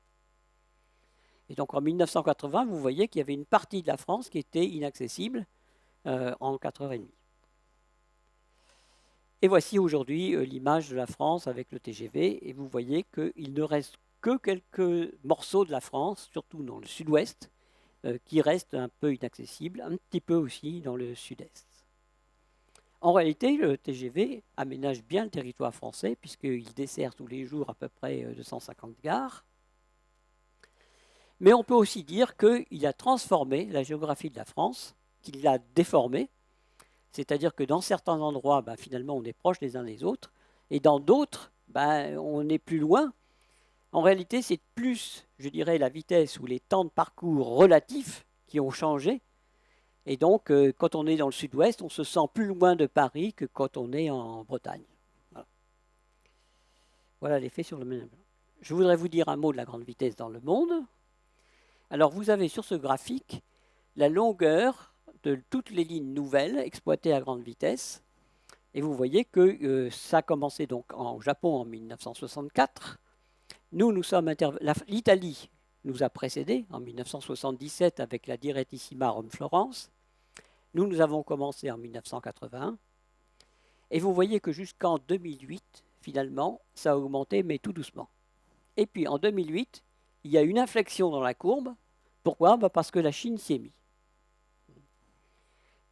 S2: Et donc en 1980, vous voyez qu'il y avait une partie de la France qui était inaccessible en 4h30. Et voici aujourd'hui l'image de la France avec le TGV, et vous voyez qu'il ne reste que quelques morceaux de la France, surtout dans le sud-ouest, qui restent un peu inaccessibles, un petit peu aussi dans le sud-est. En réalité, le TGV aménage bien le territoire français, puisqu'il dessert tous les jours à peu près 250 gares. Mais on peut aussi dire qu'il a transformé la géographie de la France, qu'il l'a déformée, c'est-à-dire que dans certains endroits, ben, finalement, on est proche les uns des autres, et dans d'autres, ben, on est plus loin. En réalité, c'est plus, je dirais, la vitesse ou les temps de parcours relatifs qui ont changé. Et donc, quand on est dans le sud-ouest, on se sent plus loin de Paris que quand on est en Bretagne. Voilà l'effet sur le management. Je voudrais vous dire un mot de la grande vitesse dans le monde. Alors, vous avez sur ce graphique la longueur de toutes les lignes nouvelles exploitées à grande vitesse. Et vous voyez que ça a commencé donc en Japon en 1964. Nous sommes l'Italie nous a précédés en 1977 avec la Direttissima Rome-Florence. Nous avons commencé en 1981. Et vous voyez que jusqu'en 2008, finalement, ça a augmenté, mais tout doucement. Et puis en 2008, il y a une inflexion dans la courbe. Pourquoi? Parce que la Chine s'y est mise.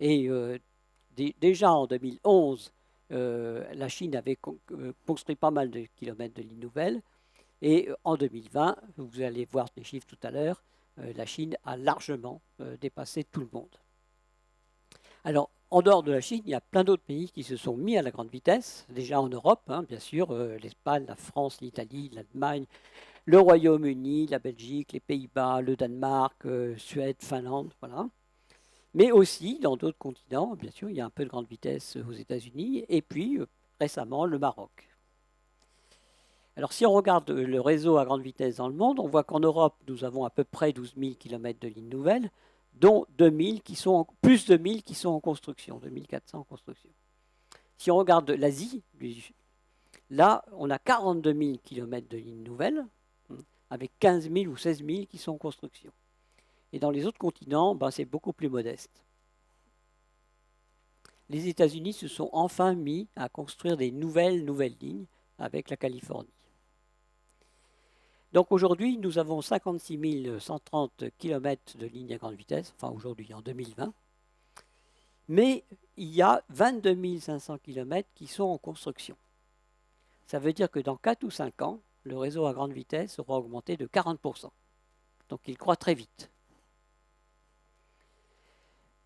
S2: Et déjà en 2011, la Chine avait construit pas mal de kilomètres de lignes nouvelles. Et en 2020, vous allez voir les chiffres tout à l'heure, la Chine a largement dépassé tout le monde. Alors, En dehors de la Chine, il y a plein d'autres pays qui se sont mis à la grande vitesse, déjà en Europe, hein, bien sûr, l'Espagne, la France, l'Italie, l'Allemagne, le Royaume-Uni, la Belgique, les Pays-Bas, le Danemark, Suède, Finlande, voilà. Mais aussi dans d'autres continents, bien sûr, il y a un peu de grande vitesse aux États-Unis, et puis récemment le Maroc. Alors si on regarde le réseau à grande vitesse dans le monde, on voit qu'en Europe, nous avons à peu près 12 000 km de lignes nouvelles, dont plus de 1000 qui sont en construction, 2400 en construction. Si on regarde l'Asie, là, on a 42 000 km de lignes nouvelles, avec 15 000 ou 16 000 qui sont en construction. Et dans les autres continents, c'est beaucoup plus modeste. Les États-Unis se sont enfin mis à construire des nouvelles lignes avec la Californie. Donc aujourd'hui, nous avons 56 130 km de lignes à grande vitesse, enfin aujourd'hui en 2020, mais il y a 22 500 km qui sont en construction. Ça veut dire que dans 4 ou 5 ans, le réseau à grande vitesse aura augmenté de 40%. Donc il croît très vite.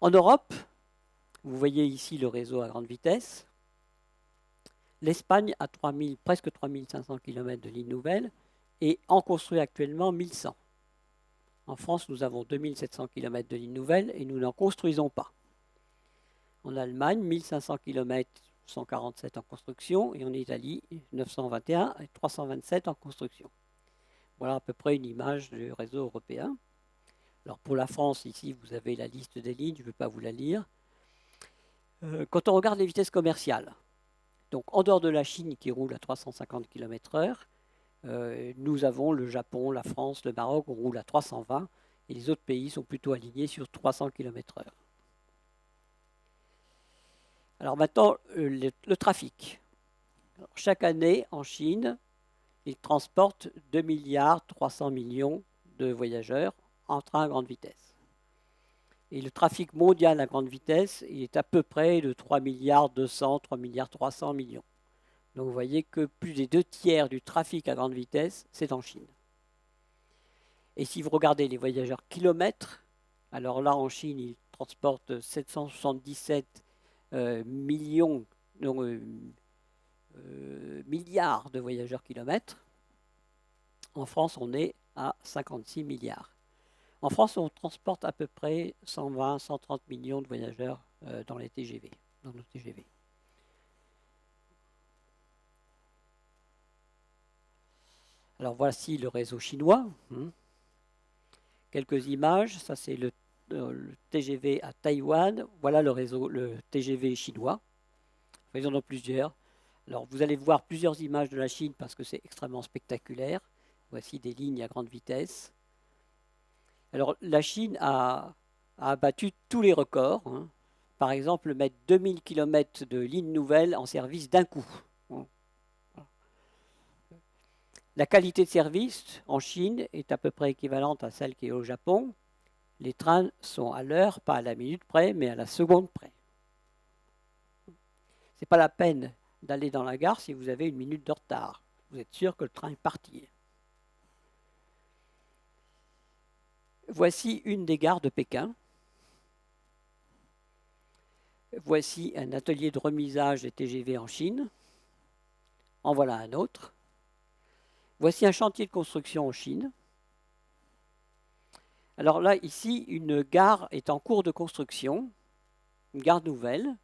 S2: En Europe, vous voyez ici le réseau à grande vitesse. L'Espagne a presque 3500 km de lignes nouvelles et en construit actuellement 1100. En France, nous avons 2700 km de lignes nouvelles et nous n'en construisons pas. En Allemagne, 1500 km, 147 en construction, et en Italie, 921 et 327 en construction. Voilà à peu près une image du réseau européen. Alors pour la France, ici, vous avez la liste des lignes, je ne vais pas vous la lire. Quand on regarde les vitesses commerciales, donc en dehors de la Chine qui roule à 350 km/h, nous avons le Japon, la France, le Maroc, on roule à 320, et les autres pays sont plutôt alignés sur 300 km/h. Alors maintenant, le trafic. Alors, chaque année, en Chine, ils transportent 2,3 milliards de voyageurs en train à grande vitesse. Et le trafic mondial à grande vitesse, il est à peu près de 3,2 milliards, 3,3 millions. Donc vous voyez que plus des 2/3 du trafic à grande vitesse, c'est en Chine. Et si vous regardez les voyageurs kilomètres, alors là en Chine, ils transportent 777 milliards de voyageurs kilomètres. En France, on est à 56 milliards. En France, on transporte à peu près 120-130 millions de voyageurs dans nos TGV. Alors voici le réseau chinois. Quelques images. Ça, c'est le TGV à Taïwan. Voilà le TGV chinois. Ils en ont plusieurs. Alors vous allez voir plusieurs images de la Chine parce que c'est extrêmement spectaculaire. Voici des lignes à grande vitesse. Alors la Chine a battu tous les records. Par exemple, mettre 2000 km de lignes nouvelles en service d'un coup. La qualité de service en Chine est à peu près équivalente à celle qui est au Japon. Les trains sont à l'heure, pas à la minute près, mais à la seconde près. Ce n'est pas la peine d'aller dans la gare si vous avez une minute de retard. Vous êtes sûr que le train est parti. Voici une des gares de Pékin. Voici un atelier de remisage des TGV en Chine. En voilà un autre. Voici un chantier de construction en Chine. Alors là, ici, une gare est en cours de construction, une gare nouvelle.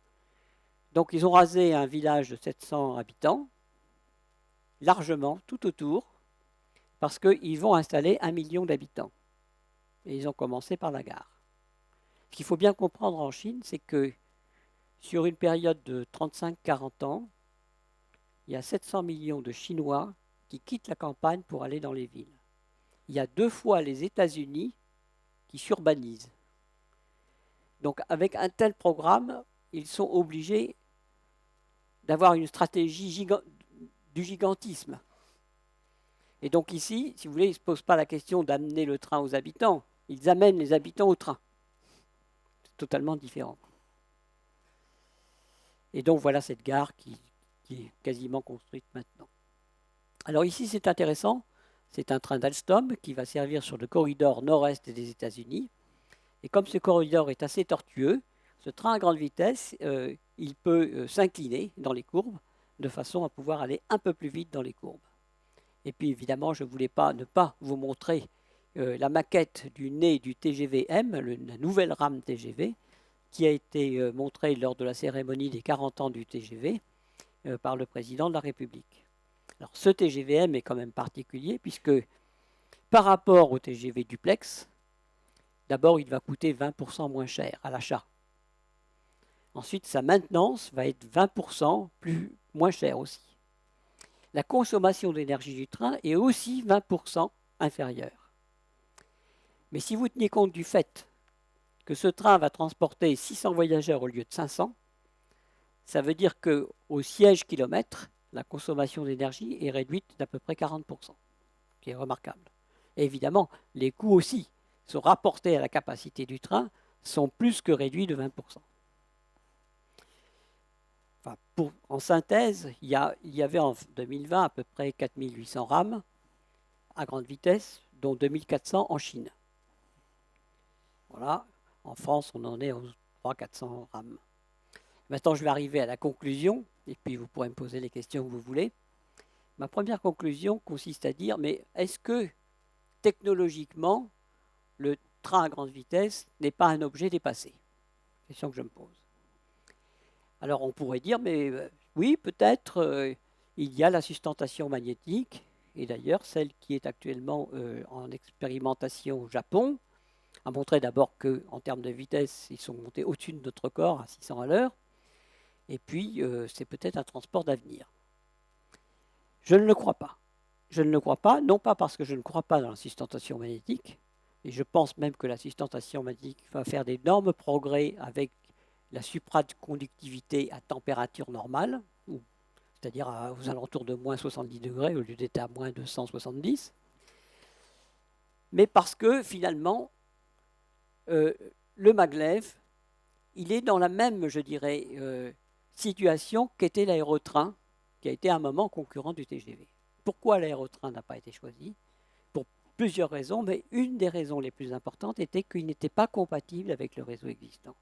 S2: Donc ils ont rasé un village de 700 habitants, largement, tout autour, parce qu'ils vont installer 1 million d'habitants. Et ils ont commencé par la gare. Ce qu'il faut bien comprendre en Chine, c'est que sur une période de 35-40 ans, il y a 700 millions de Chinois qui quittent la campagne pour aller dans les villes. Il y a 2 fois les États-Unis qui s'urbanisent. Donc avec un tel programme, ils sont obligés d'avoir une stratégie du gigantisme. Et donc ici, si vous voulez, ils ne se posent pas la question d'amener le train aux habitants, ils amènent les habitants au train. C'est totalement différent. Et donc voilà cette gare qui est quasiment construite maintenant. Alors ici, c'est intéressant, c'est un train d'Alstom qui va servir sur le corridor nord-est des États-Unis. Et comme ce corridor est assez tortueux, Ce train à grande vitesse, il peut s'incliner dans les courbes de façon à pouvoir aller un peu plus vite dans les courbes. Et puis évidemment, je ne voulais pas ne pas vous montrer la maquette du nez du TGV-M, la nouvelle rame TGV, qui a été montrée lors de la cérémonie des 40 ans du TGV par le président de la République. Alors ce TGV-M est quand même particulier puisque par rapport au TGV duplex, d'abord il va coûter 20% moins cher à l'achat. Ensuite, sa maintenance va être 20% moins chère aussi. La consommation d'énergie du train est aussi 20% inférieure. Mais si vous tenez compte du fait que ce train va transporter 600 voyageurs au lieu de 500, ça veut dire qu'au siège kilomètre, la consommation d'énergie est réduite d'à peu près 40%, ce qui est remarquable. Et évidemment, les coûts aussi, sont rapportés à la capacité du train, sont plus que réduits de 20%. Enfin, en synthèse, il y avait en 2020 à peu près 4800 rames à grande vitesse, dont 2400 en Chine. Voilà, en France, on en est aux 300-400 rames. Maintenant, je vais arriver à la conclusion, et puis vous pourrez me poser les questions que vous voulez. Ma première conclusion consiste à dire, mais est-ce que technologiquement, le train à grande vitesse n'est pas un objet dépassé? Question que je me pose. Alors on pourrait dire, mais oui, peut-être, il y a la sustentation magnétique, et d'ailleurs celle qui est actuellement en expérimentation au Japon, a montré d'abord qu'en termes de vitesse, ils sont montés au-dessus de notre corps à 600 à l'heure, et puis c'est peut-être un transport d'avenir. Je ne le crois pas. Je ne le crois pas, non pas parce que je ne crois pas dans la sustentation magnétique, et je pense même que la sustentation magnétique va faire d'énormes progrès avec la supraconductivité à température normale, c'est-à-dire aux alentours de moins 70 degrés au lieu d'être à moins 270, mais parce que finalement, le maglev, il est dans la même, je dirais, situation qu'était l'aérotrain, qui a été à un moment concurrent du TGV. Pourquoi l'aérotrain n'a pas été choisi? Pour plusieurs raisons, mais une des raisons les plus importantes était qu'il n'était pas compatible avec le réseau existant.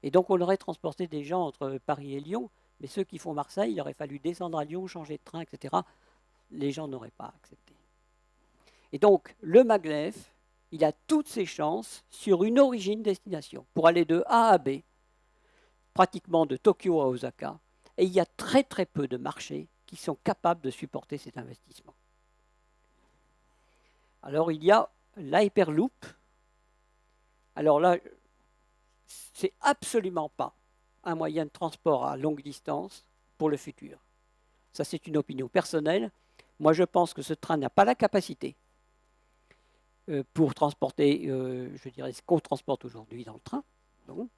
S2: Et donc on aurait transporté des gens entre Paris et Lyon, mais ceux qui font Marseille, il aurait fallu descendre à Lyon, changer de train, etc. Les gens n'auraient pas accepté. Et donc le maglev, il a toutes ses chances sur une origine-destination, pour aller de A à B, pratiquement de Tokyo à Osaka, et il y a très très peu de marchés qui sont capables de supporter cet investissement. Alors il y a l'Hyperloop. Alors là, c'est absolument pas un moyen de transport à longue distance pour le futur. Ça, c'est une opinion personnelle. Moi, je pense que ce train n'a pas la capacité pour transporter, je dirais, ce qu'on transporte aujourd'hui dans le train. Donc,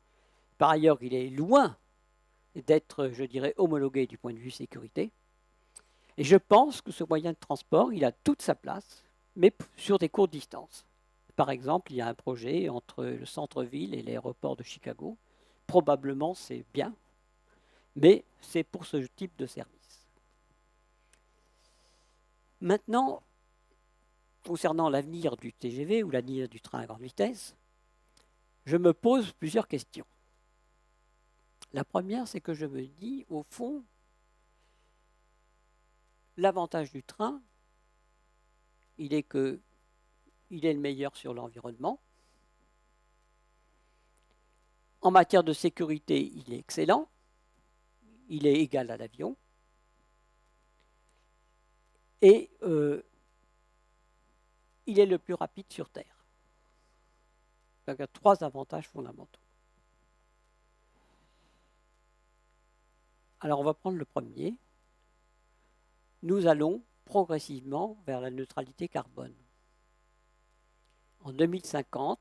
S2: par ailleurs, il est loin d'être, je dirais, homologué du point de vue sécurité. Et je pense que ce moyen de transport, il a toute sa place, mais sur des courtes distances. Par exemple, il y a un projet entre le centre-ville et l'aéroport de Chicago. Probablement, c'est bien, mais c'est pour ce type de service. Maintenant, concernant l'avenir du TGV ou l'avenir du train à grande vitesse, je me pose plusieurs questions. La première, c'est que je me dis, au fond, l'avantage du train, il est que il est le meilleur sur l'environnement. En matière de sécurité, il est excellent. Il est égal à l'avion. Et il est le plus rapide sur Terre. Donc, il y a 3 avantages fondamentaux. Alors, on va prendre le premier. Nous allons progressivement vers la neutralité carbone. En 2050,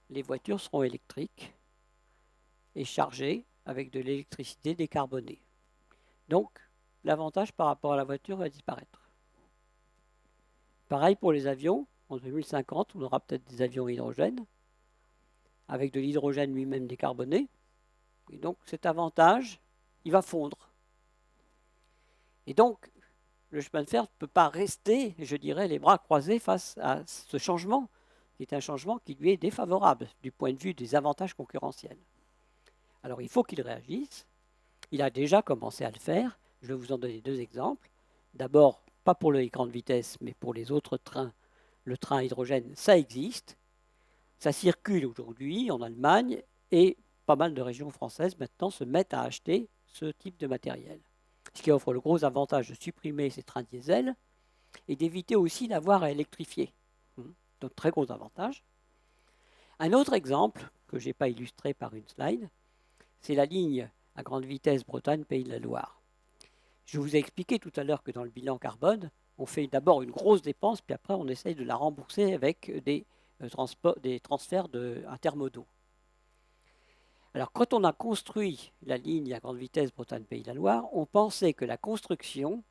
S2: les voitures seront électriques et chargées avec de l'électricité décarbonée. Donc, l'avantage par rapport à la voiture va disparaître. Pareil pour les avions. En 2050, on aura peut-être des avions hydrogène, avec de l'hydrogène lui-même décarboné. Et donc, cet avantage, il va fondre. Et donc, le chemin de fer ne peut pas rester, je dirais, les bras croisés face à ce changement, qui est un changement qui lui est défavorable du point de vue des avantages concurrentiels. Alors il faut qu'il réagisse. Il a déjà commencé à le faire. Je vais vous en donner 2 exemples. D'abord, pas pour les grandes vitesses, mais pour les autres trains. Le train à hydrogène, ça existe. Ça circule aujourd'hui en Allemagne et pas mal de régions françaises maintenant se mettent à acheter ce type de matériel. Ce qui offre le gros avantage de supprimer ces trains diesel et d'éviter aussi d'avoir à électrifier. Donc très gros avantage. Un autre exemple, que je n'ai pas illustré par une slide, c'est la ligne à grande vitesse Bretagne-Pays de la Loire. Je vous ai expliqué tout à l'heure que dans le bilan carbone, on fait d'abord une grosse dépense, puis après on essaye de la rembourser avec des transferts intermodaux. Alors quand on a construit la ligne à grande vitesse Bretagne-Pays de la Loire, on pensait que la construction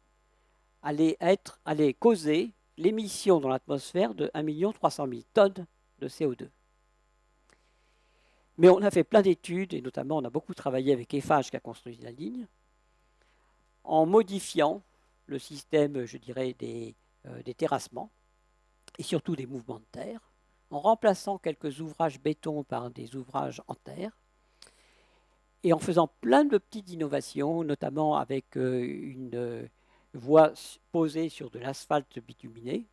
S2: allait causer l'émission dans l'atmosphère de 1 300 000 tonnes de CO2. Mais on a fait plein d'études, et notamment on a beaucoup travaillé avec Eiffage qui a construit la ligne, en modifiant le système, je dirais, des terrassements, et surtout des mouvements de terre, en remplaçant quelques ouvrages béton par des ouvrages en terre, et en faisant plein de petites innovations, notamment avec une voie posée sur de l'asphalte bituminé.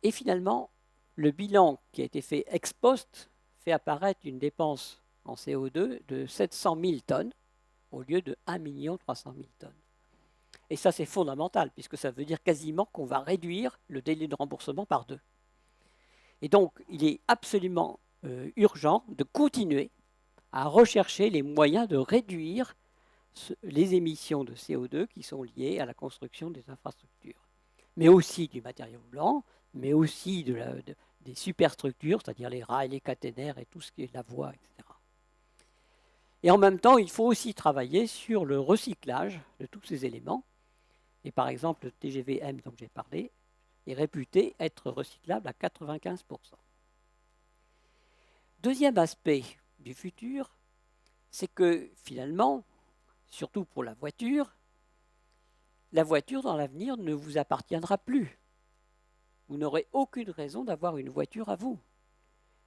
S2: Et finalement, le bilan qui a été fait ex post fait apparaître une dépense en CO2 de 700 000 tonnes au lieu de 1 300 000 tonnes. Et ça, c'est fondamental, puisque ça veut dire quasiment qu'on va réduire le délai de remboursement par 2. Et donc, il est absolument urgent de continuer à rechercher les moyens de réduire les émissions de CO2 qui sont liées à la construction des infrastructures, mais aussi du matériau blanc, mais aussi des superstructures, c'est-à-dire les rails, les caténaires et tout ce qui est la voie, etc. Et en même temps, il faut aussi travailler sur le recyclage de tous ces éléments. Et par exemple, le TGV M dont j'ai parlé est réputé être recyclable à 95%. Deuxième aspect du futur, c'est que finalement, surtout pour la voiture dans l'avenir ne vous appartiendra plus. Vous n'aurez aucune raison d'avoir une voiture à vous.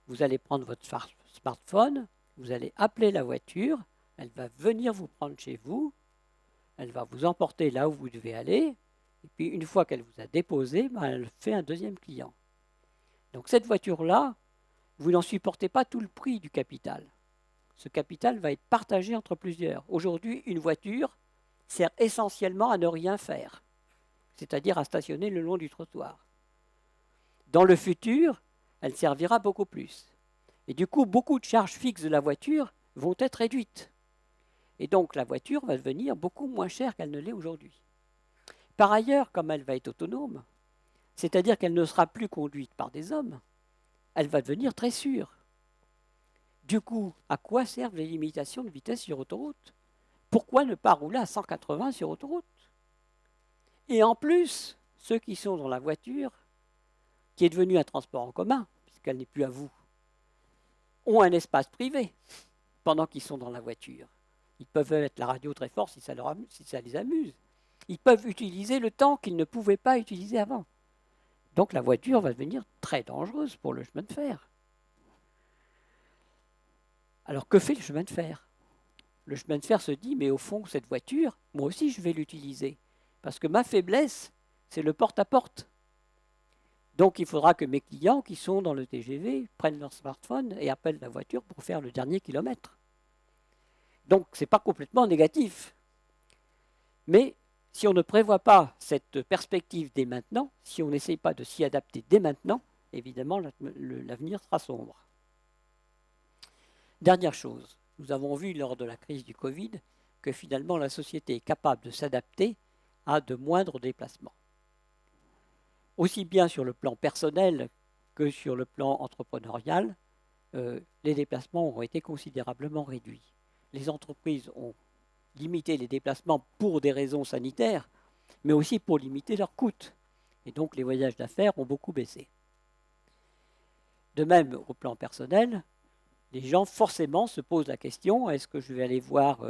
S2: Vous allez prendre votre smartphone, vous allez appeler la voiture, elle va venir vous prendre chez vous, elle va vous emporter là où vous devez aller, et puis une fois qu'elle vous a déposé, elle fait un deuxième client. Donc cette voiture-là, vous n'en supportez pas tout le prix du capital. Ce capital va être partagé entre plusieurs. Aujourd'hui, une voiture sert essentiellement à ne rien faire, c'est-à-dire à stationner le long du trottoir. Dans le futur, elle servira beaucoup plus. Et du coup, beaucoup de charges fixes de la voiture vont être réduites. Et donc, la voiture va devenir beaucoup moins chère qu'elle ne l'est aujourd'hui. Par ailleurs, comme elle va être autonome, c'est-à-dire qu'elle ne sera plus conduite par des hommes, elle va devenir très sûre. Du coup, à quoi servent les limitations de vitesse sur autoroute? Pourquoi ne pas rouler à 180 sur autoroute? Et en plus, ceux qui sont dans la voiture, qui est devenue un transport en commun, puisqu'elle n'est plus à vous, ont un espace privé pendant qu'ils sont dans la voiture. Ils peuvent mettre la radio très fort si ça les amuse. Ils peuvent utiliser le temps qu'ils ne pouvaient pas utiliser avant. Donc la voiture va devenir très dangereuse pour le chemin de fer. Alors que fait le chemin de fer? Le chemin de fer se dit, mais au fond, cette voiture, moi aussi je vais l'utiliser. Parce que ma faiblesse, c'est le porte-à-porte. Donc il faudra que mes clients qui sont dans le TGV prennent leur smartphone et appellent la voiture pour faire le dernier kilomètre. Donc ce n'est pas complètement négatif. Mais si on ne prévoit pas cette perspective dès maintenant, si on n'essaye pas de s'y adapter dès maintenant, évidemment l'avenir sera sombre. Dernière chose, nous avons vu lors de la crise du Covid que finalement la société est capable de s'adapter à de moindres déplacements. Aussi bien sur le plan personnel que sur le plan entrepreneurial, les déplacements ont été considérablement réduits. Les entreprises ont limité les déplacements pour des raisons sanitaires, mais aussi pour limiter leurs coûts. Et donc les voyages d'affaires ont beaucoup baissé. De même, au plan personnel, les gens forcément se posent la question, est-ce que je vais aller voir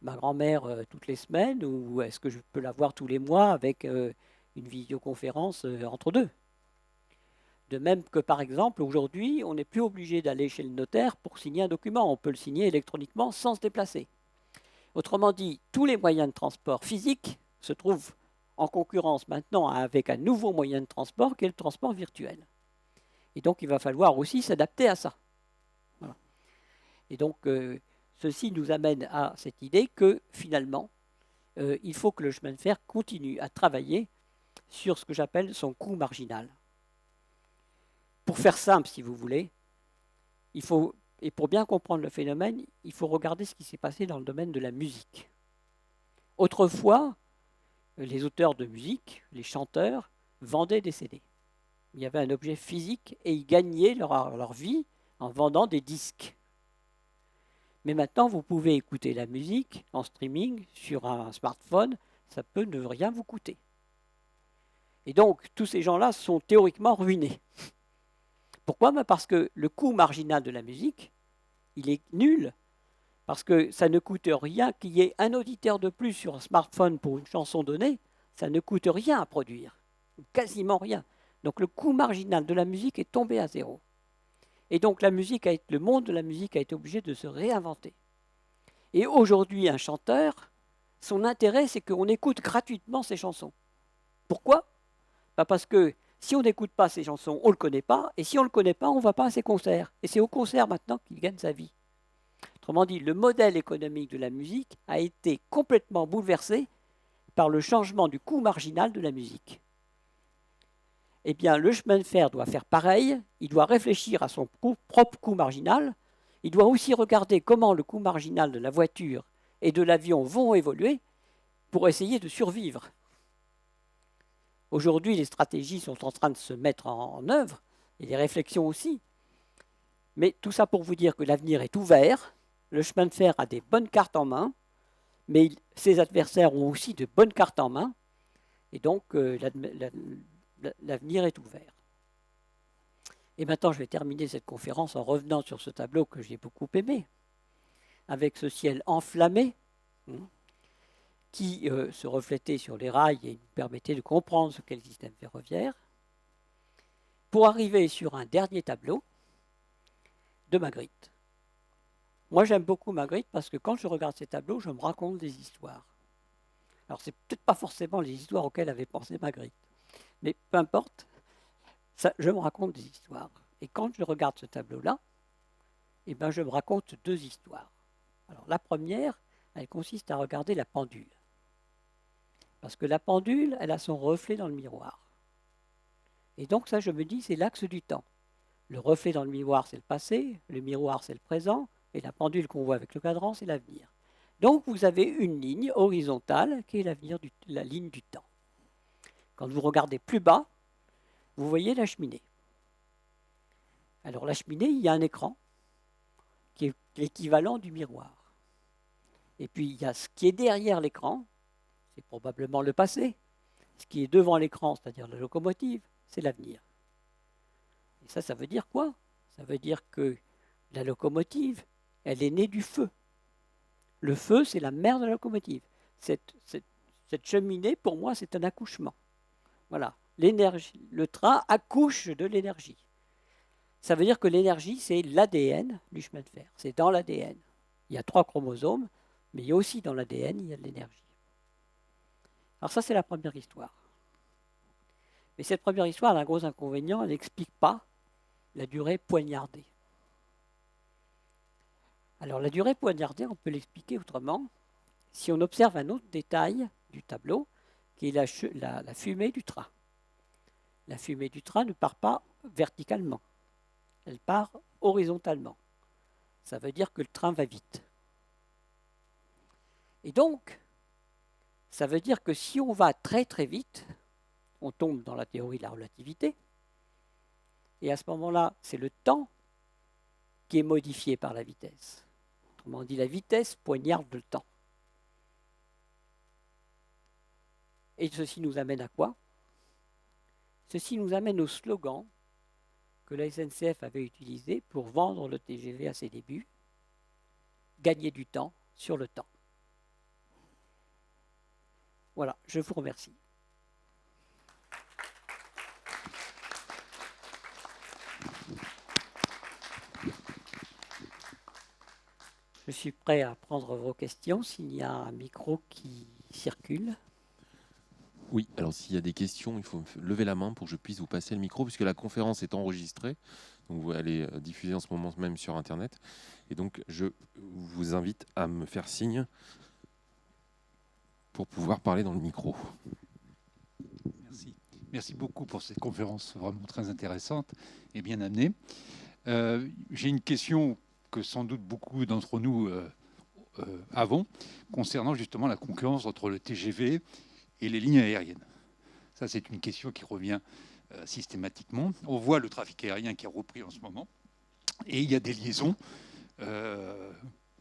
S2: ma grand-mère toutes les semaines ou est-ce que je peux la voir tous les mois avec une visioconférence entre deux? De même que, par exemple, aujourd'hui, on n'est plus obligé d'aller chez le notaire pour signer un document. On peut le signer électroniquement sans se déplacer. Autrement dit, tous les moyens de transport physiques se trouvent en concurrence maintenant avec un nouveau moyen de transport qui est le transport virtuel. Et donc, il va falloir aussi s'adapter à ça. Voilà. Et donc, ceci nous amène à cette idée que, finalement, il faut que le chemin de fer continue à travailler sur ce que j'appelle son coût marginal. Pour faire simple, si vous voulez, et pour bien comprendre le phénomène, il faut regarder ce qui s'est passé dans le domaine de la musique. Autrefois, les auteurs de musique, les chanteurs, vendaient des CD. Il y avait un objet physique et ils gagnaient leur vie en vendant des disques. Mais maintenant, vous pouvez écouter la musique en streaming sur un smartphone, ça peut ne rien vous coûter. Et donc, tous ces gens-là sont théoriquement ruinés. Pourquoi ? Parce que le coût marginal de la musique, il est nul, parce que ça ne coûte rien qu'il y ait un auditeur de plus sur un smartphone pour une chanson donnée, ça ne coûte rien à produire, quasiment rien. Donc le coût marginal de la musique est tombé à zéro. Et donc le monde de la musique a été obligé de se réinventer. Et aujourd'hui, un chanteur, son intérêt, c'est qu'on écoute gratuitement ses chansons. Pourquoi ? Parce que si on n'écoute pas ces chansons, on ne le connaît pas, et si on ne le connaît pas, on ne va pas à ses concerts. Et c'est au concert maintenant qu'il gagne sa vie. Autrement dit, le modèle économique de la musique a été complètement bouleversé par le changement du coût marginal de la musique. Eh bien, le chemin de fer doit faire pareil, il doit réfléchir à son propre coût marginal, il doit aussi regarder comment le coût marginal de la voiture et de l'avion vont évoluer pour essayer de survivre. Aujourd'hui, les stratégies sont en train de se mettre en œuvre, et les réflexions aussi. Mais tout ça pour vous dire que l'avenir est ouvert, le chemin de fer a des bonnes cartes en main, mais ses adversaires ont aussi de bonnes cartes en main, et donc l'avenir est ouvert. Et maintenant, je vais terminer cette conférence en revenant sur ce tableau que j'ai beaucoup aimé, avec ce ciel enflammé, qui se reflétait sur les rails et nous permettait de comprendre ce qu'est le système ferroviaire, pour arriver sur un dernier tableau de Magritte. Moi, j'aime beaucoup Magritte parce que quand je regarde ces tableaux, je me raconte des histoires. Alors, c'est peut-être pas forcément les histoires auxquelles avait pensé Magritte, mais peu importe, ça, je me raconte des histoires. Et quand je regarde ce tableau-là, eh ben, je me raconte deux histoires. Alors, la première, elle consiste à regarder la pendule. Parce que la pendule, elle a son reflet dans le miroir. Et donc ça, je me dis, c'est l'axe du temps. Le reflet dans le miroir, c'est le passé, le miroir, c'est le présent, et la pendule qu'on voit avec le cadran, c'est l'avenir. Donc vous avez une ligne horizontale qui est la ligne du temps. Quand vous regardez plus bas, vous voyez la cheminée. Alors la cheminée, il y a un écran qui est l'équivalent du miroir. Et puis il y a ce qui est derrière l'écran, c'est probablement le passé. Ce qui est devant l'écran, c'est-à-dire la locomotive, c'est l'avenir. Et ça veut dire quoi ? Ça veut dire que la locomotive, elle est née du feu. Le feu, c'est la mère de la locomotive. Cette cheminée, pour moi, c'est un accouchement. Voilà. L'énergie, le train accouche de l'énergie. Ça veut dire que l'énergie, c'est l'ADN du chemin de fer. C'est dans l'ADN. Il y a 3 chromosomes, mais il y a aussi dans l'ADN, il y a de l'énergie. Alors ça, c'est la première histoire. Mais cette première histoire a un gros inconvénient, elle n'explique pas la durée poignardée. Alors la durée poignardée, on peut l'expliquer autrement si on observe un autre détail du tableau, qui est la fumée du train. La fumée du train ne part pas verticalement, elle part horizontalement. Ça veut dire que le train va vite. Et donc, ça veut dire que si on va très très vite, on tombe dans la théorie de la relativité, et à ce moment-là, c'est le temps qui est modifié par la vitesse. Autrement dit, la vitesse poignarde le temps. Et ceci nous amène à quoi ? Ceci nous amène au slogan que la SNCF avait utilisé pour vendre le TGV à ses débuts, gagner du temps sur le temps. Voilà, je vous remercie. Je suis prêt à prendre vos questions s'il y a un micro qui circule.
S1: Oui, alors s'il y a des questions, il faut lever la main pour que je puisse vous passer le micro, puisque la conférence est enregistrée. Donc elle est diffusée en ce moment même sur Internet. Et donc je vous invite à me faire signe pour pouvoir parler dans le micro.
S3: Merci. Merci beaucoup pour cette conférence vraiment très intéressante et bien amenée. J'ai une question que sans doute beaucoup d'entre nous avons, concernant justement la concurrence entre le TGV et les lignes aériennes. Ça, c'est une question qui revient systématiquement. On voit le trafic aérien qui a repris en ce moment, et il y a des liaisons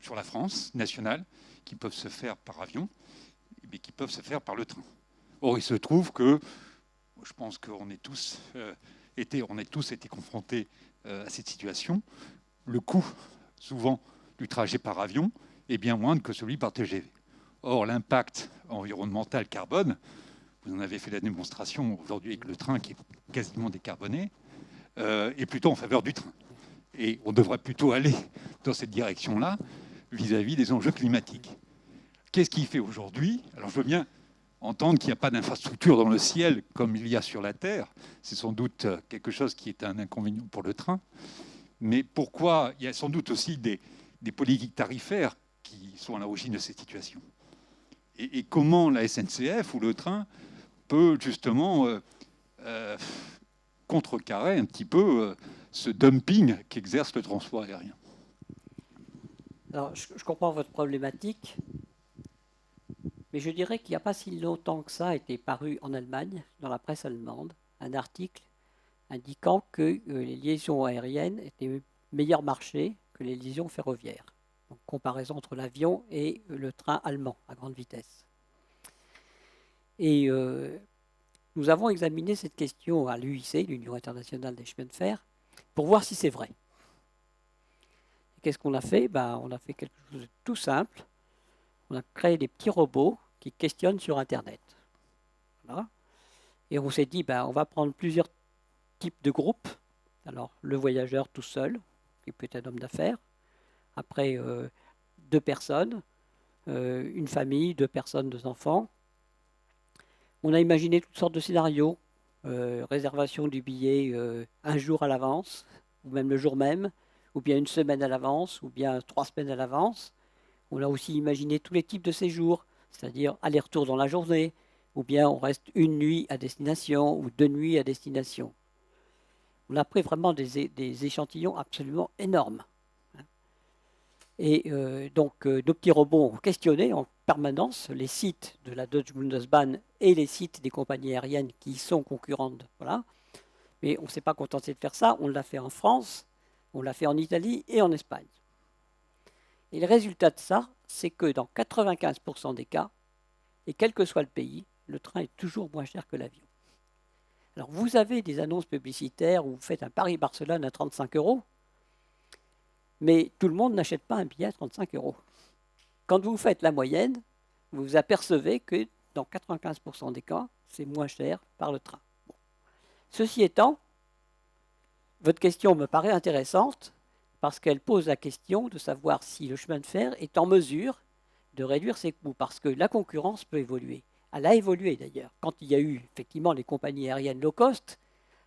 S3: sur la France nationale qui peuvent se faire par avion, mais qui peuvent se faire par le train. Or, il se trouve que, je pense qu'on est tous été confrontés à cette situation. Le coût, souvent, du trajet par avion est bien moindre que celui par TGV. Or, l'impact environnemental carbone, vous en avez fait la démonstration aujourd'hui avec le train qui est quasiment décarboné, est plutôt en faveur du train. Et on devrait plutôt aller dans cette direction-là vis-à-vis des enjeux climatiques. Qu'est-ce qui fait aujourd'hui? Alors, je veux bien entendre qu'il n'y a pas d'infrastructure dans le ciel comme il y a sur la Terre. C'est sans doute quelque chose qui est un inconvénient pour le train. Mais pourquoi? Il y a sans doute aussi des politiques tarifaires qui sont à l'origine de cette situation. Et comment la SNCF ou le train peut justement contrecarrer un petit peu ce dumping qu'exerce le transport aérien?
S2: Alors, je comprends votre problématique, mais je dirais qu'il n'y a pas si longtemps que ça a été paru en Allemagne, dans la presse allemande, un article indiquant que les liaisons aériennes étaient meilleur marché que les liaisons ferroviaires. Donc, comparaison entre l'avion et le train allemand à grande vitesse. Et nous avons examiné cette question à l'UIC, l'Union internationale des chemins de fer, pour voir si c'est vrai. Qu'est-ce qu'on a fait? On a fait quelque chose de tout simple. On a créé des petits robots qui questionnent sur Internet. Voilà. Et on s'est dit, on va prendre plusieurs types de groupes. Alors, le voyageur tout seul, qui peut être un homme d'affaires. Après, 2 personnes, une famille, 2 personnes, 2 enfants. On a imaginé toutes sortes de scénarios. Réservation du billet un jour à l'avance, ou même le jour même, ou bien une semaine à l'avance, ou bien 3 semaines à l'avance. On a aussi imaginé tous les types de séjours, c'est-à-dire aller-retour dans la journée, ou bien on reste une nuit à destination, ou 2 nuits à destination. On a pris vraiment des échantillons absolument énormes. Et donc, nos petits robots ont questionné en permanence les sites de la Deutsche Bundesbahn et les sites des compagnies aériennes qui sont concurrentes. Voilà. Mais on ne s'est pas contenté de faire ça. On l'a fait en France, on l'a fait en Italie et en Espagne. Et le résultat de ça, c'est que dans 95% des cas, et quel que soit le pays, le train est toujours moins cher que l'avion. Alors, vous avez des annonces publicitaires où vous faites un Paris-Barcelone à 35 €, mais tout le monde n'achète pas un billet à 35 €. Quand vous faites la moyenne, vous vous apercevez que dans 95% des cas, c'est moins cher par le train. Bon. Ceci étant, votre question me paraît intéressante parce qu'elle pose la question de savoir si le chemin de fer est en mesure de réduire ses coûts, parce que la concurrence peut évoluer. Elle a évolué d'ailleurs. Quand il y a eu effectivement les compagnies aériennes low cost,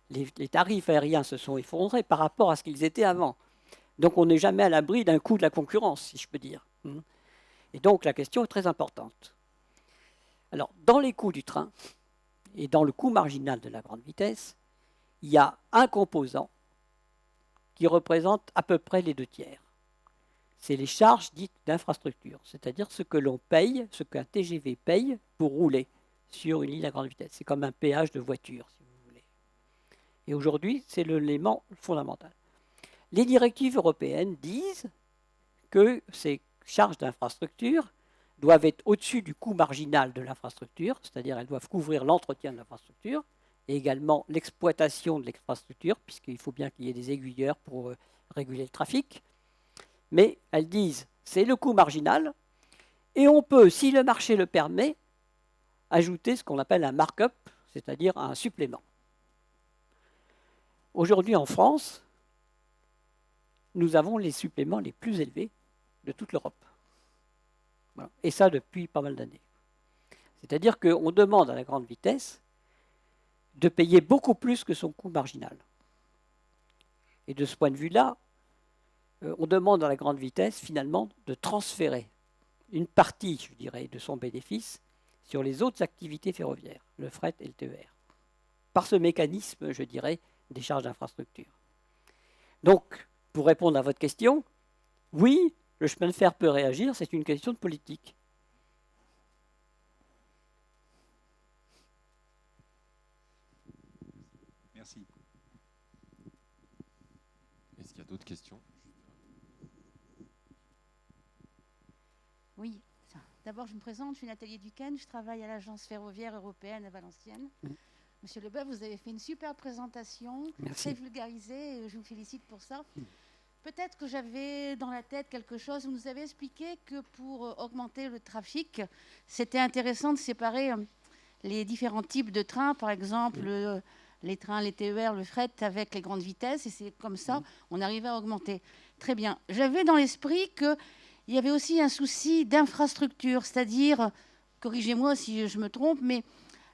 S2: les tarifs aériens se sont effondrés par rapport à ce qu'ils étaient avant. Donc on n'est jamais à l'abri d'un coût de la concurrence, si je peux dire. Et donc la question est très importante. Alors, dans les coûts du train et dans le coût marginal de la grande vitesse, il y a un composant qui représente à peu près les 2/3. C'est les charges dites d'infrastructure, c'est-à-dire ce que l'on paye, ce qu'un TGV paye pour rouler sur une ligne à grande vitesse. C'est comme un péage de voiture, si vous voulez. Et aujourd'hui, c'est l'élément fondamental. Les directives européennes disent que ces charges d'infrastructure doivent être au-dessus du coût marginal de l'infrastructure, c'est-à-dire elles doivent couvrir l'entretien de l'infrastructure et également l'exploitation de l'infrastructure, puisqu'il faut bien qu'il y ait des aiguilleurs pour réguler le trafic. Mais elles disent c'est le coût marginal et on peut, si le marché le permet, ajouter ce qu'on appelle un markup, c'est-à-dire un supplément. Aujourd'hui en France, nous avons les suppléments les plus élevés de toute l'Europe. Voilà. Et ça depuis pas mal d'années. C'est-à-dire qu'on demande à la grande vitesse de payer beaucoup plus que son coût marginal. Et de ce point de vue-là, on demande à la grande vitesse, finalement, de transférer une partie, je dirais, de son bénéfice sur les autres activités ferroviaires, le fret et le TER, par ce mécanisme, je dirais, des charges d'infrastructure. Donc, pour répondre à votre question, oui, le chemin de fer peut réagir, c'est une question de politique.
S3: Merci.
S1: Est-ce qu'il y a d'autres questions?
S4: Oui. D'abord, je me présente, je suis Nathalie Duquesne, je travaille à l'Agence ferroviaire européenne à Valenciennes. Monsieur Leboeuf, vous avez fait une super présentation,
S2: Merci.
S4: très vulgarisée, et je vous félicite pour ça. Peut-être que j'avais dans la tête quelque chose. Vous nous avez expliqué que pour augmenter le trafic, c'était intéressant de séparer les différents types de trains, par exemple les trains, les TER, le fret avec les grandes vitesses, et c'est comme ça on arrivait à augmenter. Très bien. J'avais dans l'esprit qu'il y avait aussi un souci d'infrastructure, c'est-à-dire, corrigez-moi si je me trompe, mais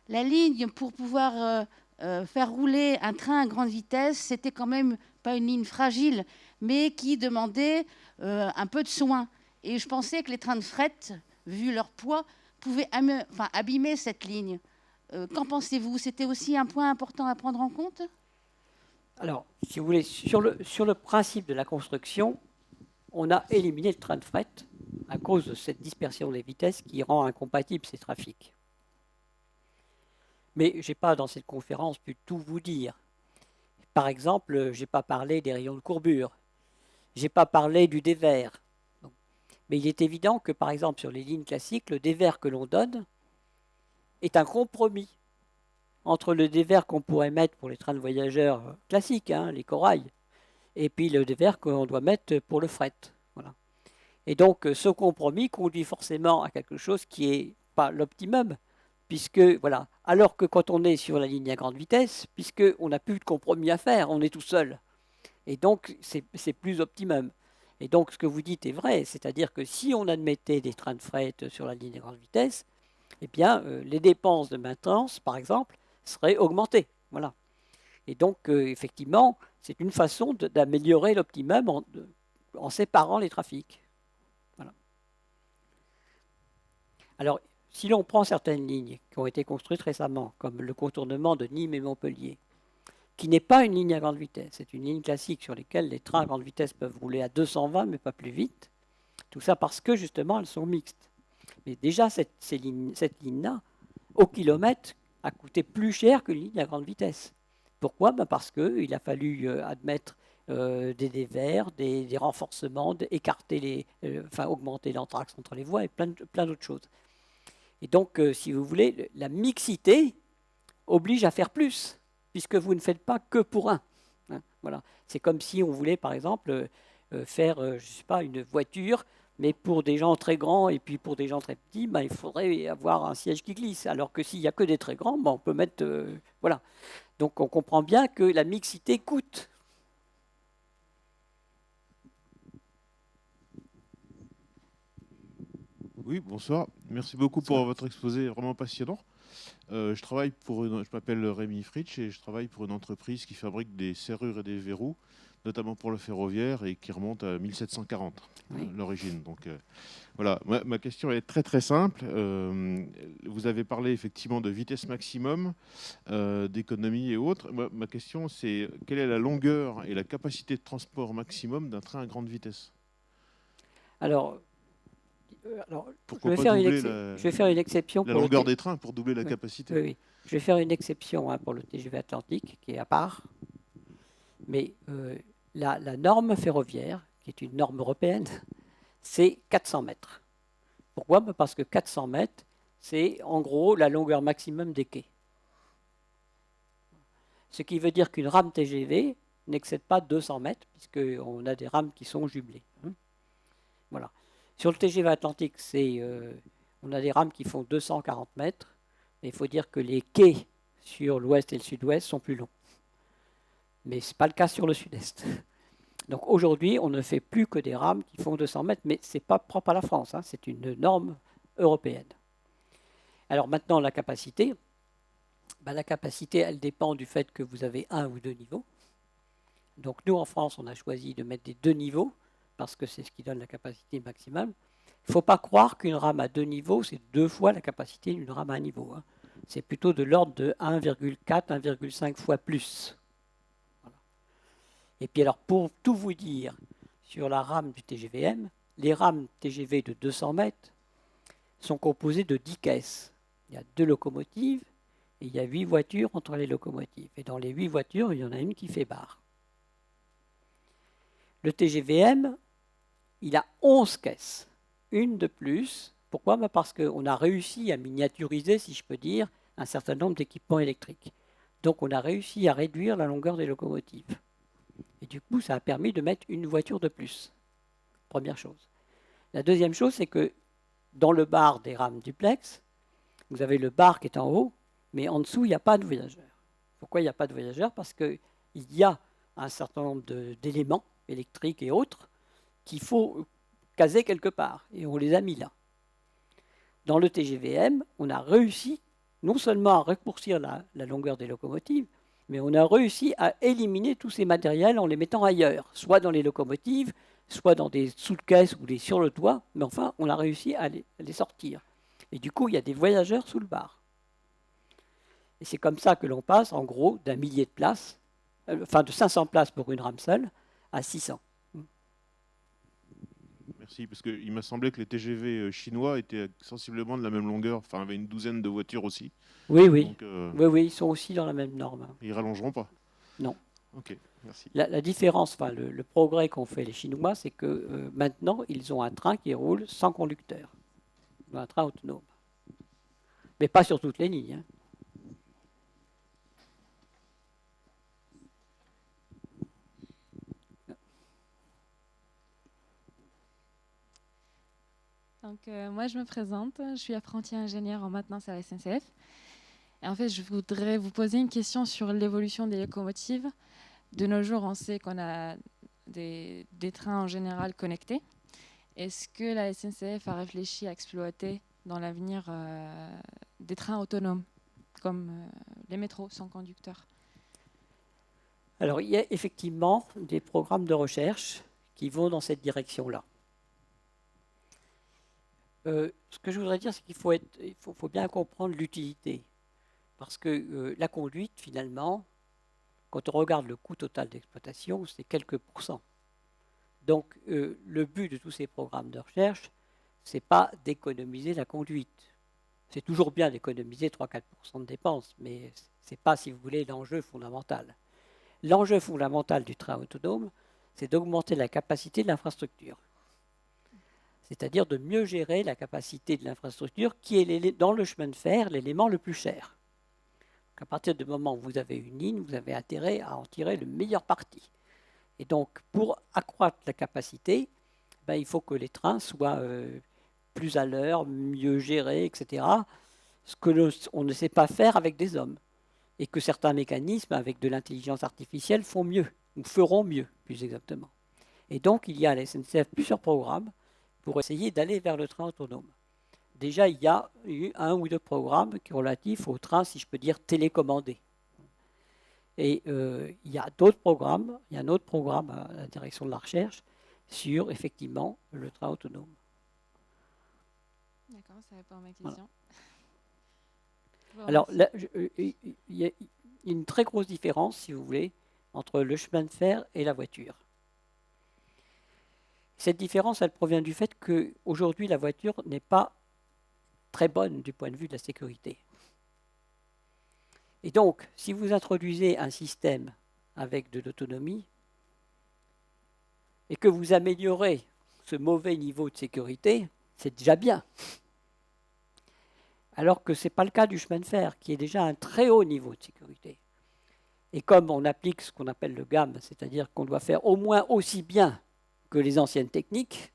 S4: la ligne pour pouvoir faire rouler un train à grande vitesse, c'était quand même pas une ligne fragile, mais qui demandait un peu de soin. Et je pensais que les trains de fret, vu leur poids, pouvaient abîmer cette ligne. Qu'en pensez-vous? C'était aussi un point important à prendre en compte?
S2: Alors, si vous voulez, sur le principe de la construction, on a éliminé le train de fret à cause de cette dispersion des vitesses qui rend incompatibles ces trafics. Mais je n'ai pas, dans cette conférence, pu tout vous dire. Par exemple, je n'ai pas parlé des rayons de courbure. Je n'ai pas parlé du dévers. Mais il est évident que, par exemple, sur les lignes classiques, le dévers que l'on donne est un compromis entre le dévers qu'on pourrait mettre pour les trains de voyageurs classiques, les corails, et puis le dévers qu'on doit mettre pour le fret. Voilà. Et donc, ce compromis conduit forcément à quelque chose qui n'est pas l'optimum, puisque, voilà, alors que quand on est sur la ligne à grande vitesse, puisqu'on n'a plus de compromis à faire, on est tout seul. Et donc, c'est plus optimum. Et donc, ce que vous dites est vrai, c'est-à-dire que si on admettait des trains de fret sur la ligne à grande vitesse, eh bien, les dépenses de maintenance, par exemple, seraient augmentées. Voilà. Et donc, effectivement, c'est une façon d'améliorer l'optimum en séparant les trafics. Voilà. Alors, si l'on prend certaines lignes qui ont été construites récemment, comme le contournement de Nîmes et Montpellier, qui n'est pas une ligne à grande vitesse, c'est une ligne classique sur laquelle les trains à grande vitesse peuvent rouler à 220, mais pas plus vite. Tout ça parce que, justement, elles sont mixtes. Mais déjà, cette ligne-là, au kilomètre, a coûté plus cher qu'une ligne à grande vitesse. Pourquoi? Parce qu'il a fallu admettre des dévers, des renforcements, écarter augmenter l'anthrax entre les voies et plein d'autres choses. Et donc, si vous voulez, la mixité oblige à faire plus, puisque vous ne faites pas que pour un. Voilà. C'est comme si on voulait, par exemple, faire, je sais pas, une voiture, mais pour des gens très grands et puis pour des gens très petits, il faudrait avoir un siège qui glisse. Alors que s'il n'y a que des très grands, on peut mettre... voilà. Donc on comprend bien que la mixité coûte.
S5: Oui, bonsoir. Merci beaucoup pour votre exposé vraiment passionnant. Je m'appelle Rémi Fritsch et je travaille pour une entreprise qui fabrique des serrures et des verrous, notamment pour le ferroviaire et qui remonte à 1740, l'origine. Donc voilà, ma question est très très simple. Vous avez parlé effectivement de vitesse maximum, d'économie et autres. Ma question c'est quelle est la longueur et la capacité de transport maximum d'un train à grande vitesse?
S2: Alors
S5: Pourquoi
S2: je vais faire une exception
S5: la
S2: pour
S5: longueur des trains pour doubler la capacité.
S2: Oui. Je vais faire une exception pour le TGV Atlantique, qui est à part. Mais la norme ferroviaire, qui est une norme européenne, c'est 400 mètres. Pourquoi? Parce que 400 mètres, c'est en gros la longueur maximum des quais. Ce qui veut dire qu'une rame TGV n'excède pas 200 mètres, puisqu'on a des rames qui sont jumelées. Voilà. Sur le TGV Atlantique, on a des rames qui font 240 mètres. Mais il faut dire que les quais sur l'ouest et le sud-ouest sont plus longs. Mais ce n'est pas le cas sur le sud-est. Donc aujourd'hui, on ne fait plus que des rames qui font 200 mètres, mais ce n'est pas propre à la France, hein, c'est une norme européenne. Alors maintenant, la capacité. La capacité, elle dépend du fait que vous avez un ou deux niveaux. Donc nous, en France, on a choisi de mettre des 2 niveaux, parce que c'est ce qui donne la capacité maximale. Il ne faut pas croire qu'une rame à 2 niveaux, c'est 2 fois la capacité d'une rame à un niveau, hein. C'est plutôt de l'ordre de 1,4, 1,5 fois plus. Voilà. Et puis alors, pour tout vous dire sur la rame du TGVM, les rames TGV de 200 mètres sont composées de 10 caisses. Il y a 2 locomotives et il y a 8 voitures entre les locomotives. Et dans les 8 voitures, il y en a une qui fait barre. Le TGVM, il a 11 caisses, une de plus. Pourquoi ? Parce qu'on a réussi à miniaturiser, si je peux dire, un certain nombre d'équipements électriques. Donc on a réussi à réduire la longueur des locomotives. Et du coup, ça a permis de mettre une voiture de plus. Première chose. La deuxième chose, c'est que dans le bar des rames duplex, vous avez le bar qui est en haut, mais en dessous, il n'y a pas de voyageurs. Pourquoi il n'y a pas de voyageurs ? Parce qu'il y a un certain nombre d'éléments électriques et autres qu'il faut caser quelque part, et on les a mis là. Dans le TGVM, on a réussi non seulement à raccourcir la longueur des locomotives, mais on a réussi à éliminer tous ces matériels en les mettant ailleurs, soit dans les locomotives, soit dans des sous-caisses ou sur le toit, mais enfin, on a réussi à les sortir. Et du coup, il y a des voyageurs sous le bar. Et c'est comme ça que l'on passe, en gros, d'un millier de places, de 500 places pour une rame seule, à 600.
S5: Merci, parce qu'il m'a semblé que les TGV chinois étaient sensiblement de la même longueur, enfin, avaient une douzaine de voitures aussi.
S2: Oui, oui.
S5: Donc,
S2: Oui, ils sont aussi dans la même norme.
S5: ils rallongeront pas.
S2: Non.
S5: Ok, merci.
S2: La différence, le progrès qu'ont fait les Chinois, c'est que maintenant, ils ont un train qui roule sans conducteur. Un train autonome. Mais pas sur toutes les lignes, hein.
S6: Donc, moi, je me présente. Je suis apprentie ingénieure en maintenance à la SNCF. Et en fait, je voudrais vous poser une question sur l'évolution des locomotives. De nos jours, on sait qu'on a des trains en général connectés. Est-ce que la SNCF a réfléchi à exploiter dans l'avenir des trains autonomes, comme les métros sans conducteur ?
S2: Alors, il y a effectivement des programmes de recherche qui vont dans cette direction-là. Ce que je voudrais dire, c'est qu'il faut bien comprendre l'utilité. Parce que la conduite, finalement, quand on regarde le coût total d'exploitation, c'est quelques pourcents. Donc, le but de tous ces programmes de recherche, ce n'est pas d'économiser la conduite. C'est toujours bien d'économiser 3-4% de dépenses, mais ce n'est pas, si vous voulez, l'enjeu fondamental. L'enjeu fondamental du train autonome, c'est d'augmenter la capacité de l'infrastructure. C'est-à-dire de mieux gérer la capacité de l'infrastructure qui est dans le chemin de fer l'élément le plus cher. Donc à partir du moment où vous avez une ligne, vous avez intérêt à en tirer le meilleur parti. Et donc pour accroître la capacité, il faut que les trains soient plus à l'heure, mieux gérés, etc. Ce que on ne sait pas faire avec des hommes. Et que certains mécanismes avec de l'intelligence artificielle font mieux, ou feront mieux, plus exactement. Et donc il y a à la SNCF plusieurs programmes pour essayer d'aller vers le train autonome. Déjà, il y a eu 1 ou 2 programmes qui sont relatifs au train, si je peux dire, télécommandé. Et il y a d'autres programmes, il y a un autre programme à la direction de la recherche sur, effectivement, le train autonome.
S6: D'accord, ça répond à ma question. Voilà.
S2: Alors, là, il y a une très grosse différence, si vous voulez, entre le chemin de fer et la voiture. Cette différence, elle provient du fait qu'aujourd'hui, la voiture n'est pas très bonne du point de vue de la sécurité. Et donc, si vous introduisez un système avec de l'autonomie et que vous améliorez ce mauvais niveau de sécurité, c'est déjà bien. Alors que ce n'est pas le cas du chemin de fer, qui est déjà un très haut niveau de sécurité. Et comme on applique ce qu'on appelle le GAM, c'est-à-dire qu'on doit faire au moins aussi bien que les anciennes techniques,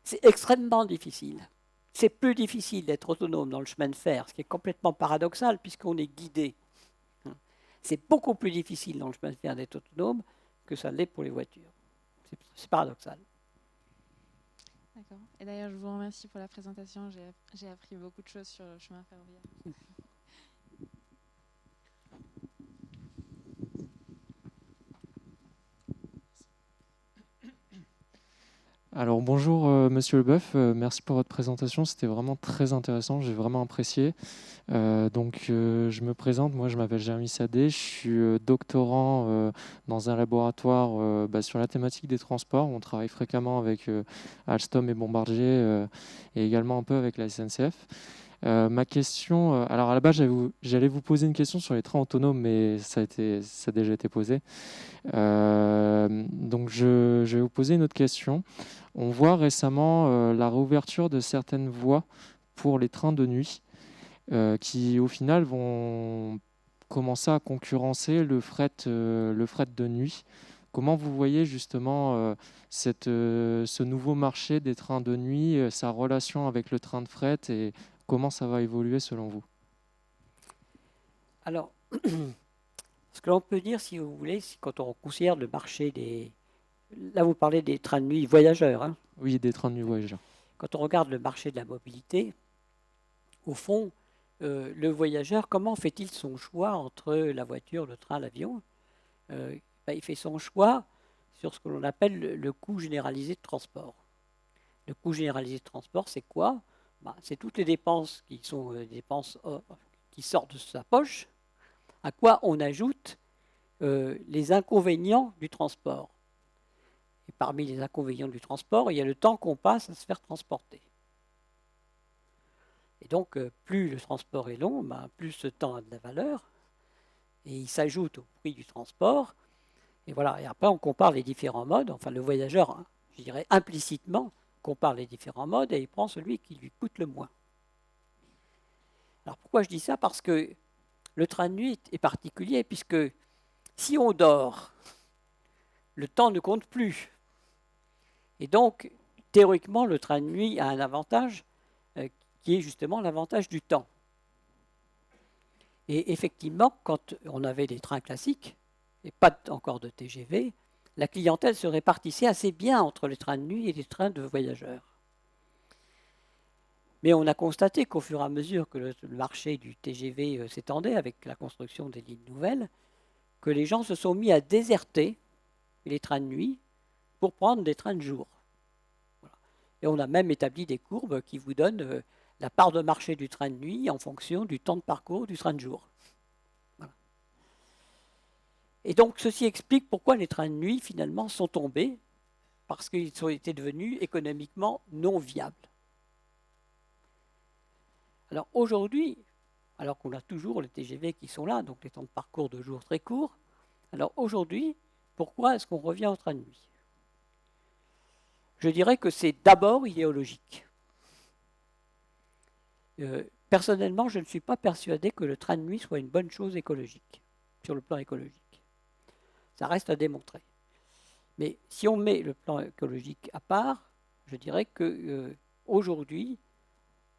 S2: c'est extrêmement difficile. C'est plus difficile d'être autonome dans le chemin de fer, ce qui est complètement paradoxal puisqu'on est guidé. C'est beaucoup plus difficile dans le chemin de fer d'être autonome que ça l'est pour les voitures. C'est paradoxal.
S6: D'accord. Et d'ailleurs, je vous remercie pour la présentation. J'ai appris beaucoup de choses sur le chemin ferroviaire.
S7: Alors bonjour Monsieur Leboeuf, merci pour votre présentation, c'était vraiment très intéressant, j'ai vraiment apprécié. Je me présente, moi je m'appelle Jérémy Sadé, je suis doctorant dans un laboratoire sur la thématique des transports. On travaille fréquemment avec Alstom et Bombardier et également un peu avec la SNCF. Ma question, alors à la base j'allais vous poser une question sur les trains autonomes, mais ça a déjà été posé. Je vais vous poser une autre question. On voit récemment la réouverture de certaines voies pour les trains de nuit qui, au final, vont commencer à concurrencer le fret de nuit. Comment vous voyez justement ce nouveau marché des trains de nuit, sa relation avec le train de fret et comment ça va évoluer selon vous?
S2: Alors, ce que l'on peut dire, si vous voulez, c'est quand on considère le marché des... Là, vous parlez des trains de nuit voyageurs. Hein.
S7: Oui, des trains de nuit voyageurs.
S2: Quand on regarde le marché de la mobilité, au fond, le voyageur, comment fait-il son choix entre la voiture, le train, l'avion? Il fait son choix sur ce que l'on appelle le coût généralisé de transport. Le coût généralisé de transport, c'est quoi? C'est toutes les dépenses qui sont des dépenses qui sortent de sa poche, à quoi on ajoute les inconvénients du transport. Et parmi les inconvénients du transport, il y a le temps qu'on passe à se faire transporter. Et donc, plus le transport est long, plus ce temps a de la valeur, et il s'ajoute au prix du transport. Et voilà. Et après, on compare les différents modes. Enfin, le voyageur, hein, je dirais implicitement, compare les différents modes et il prend celui qui lui coûte le moins. Alors, pourquoi je dis ça? Parce que le train de nuit est particulier, puisque si on dort, le temps ne compte plus. Et donc, théoriquement, le train de nuit a un avantage qui est justement l'avantage du temps. Et effectivement, quand on avait des trains classiques, et pas encore de TGV, la clientèle se répartissait assez bien entre les trains de nuit et les trains de voyageurs. Mais on a constaté qu'au fur et à mesure que le marché du TGV s'étendait avec la construction des lignes nouvelles, que les gens se sont mis à déserter les trains de nuit pour prendre des trains de jour. Voilà. Et on a même établi des courbes qui vous donnent la part de marché du train de nuit en fonction du temps de parcours du train de jour. Voilà. Et donc, ceci explique pourquoi les trains de nuit, finalement, sont tombés, parce qu'ils ont été devenus économiquement non viables. Alors, aujourd'hui, alors qu'on a toujours les TGV qui sont là, donc les temps de parcours de jour très courts, alors aujourd'hui, pourquoi est-ce qu'on revient au train de nuit? Je dirais que c'est d'abord idéologique. Personnellement, je ne suis pas persuadé que le train de nuit soit une bonne chose écologique, sur le plan écologique. Ça reste à démontrer. Mais si on met le plan écologique à part, je dirais que aujourd'hui,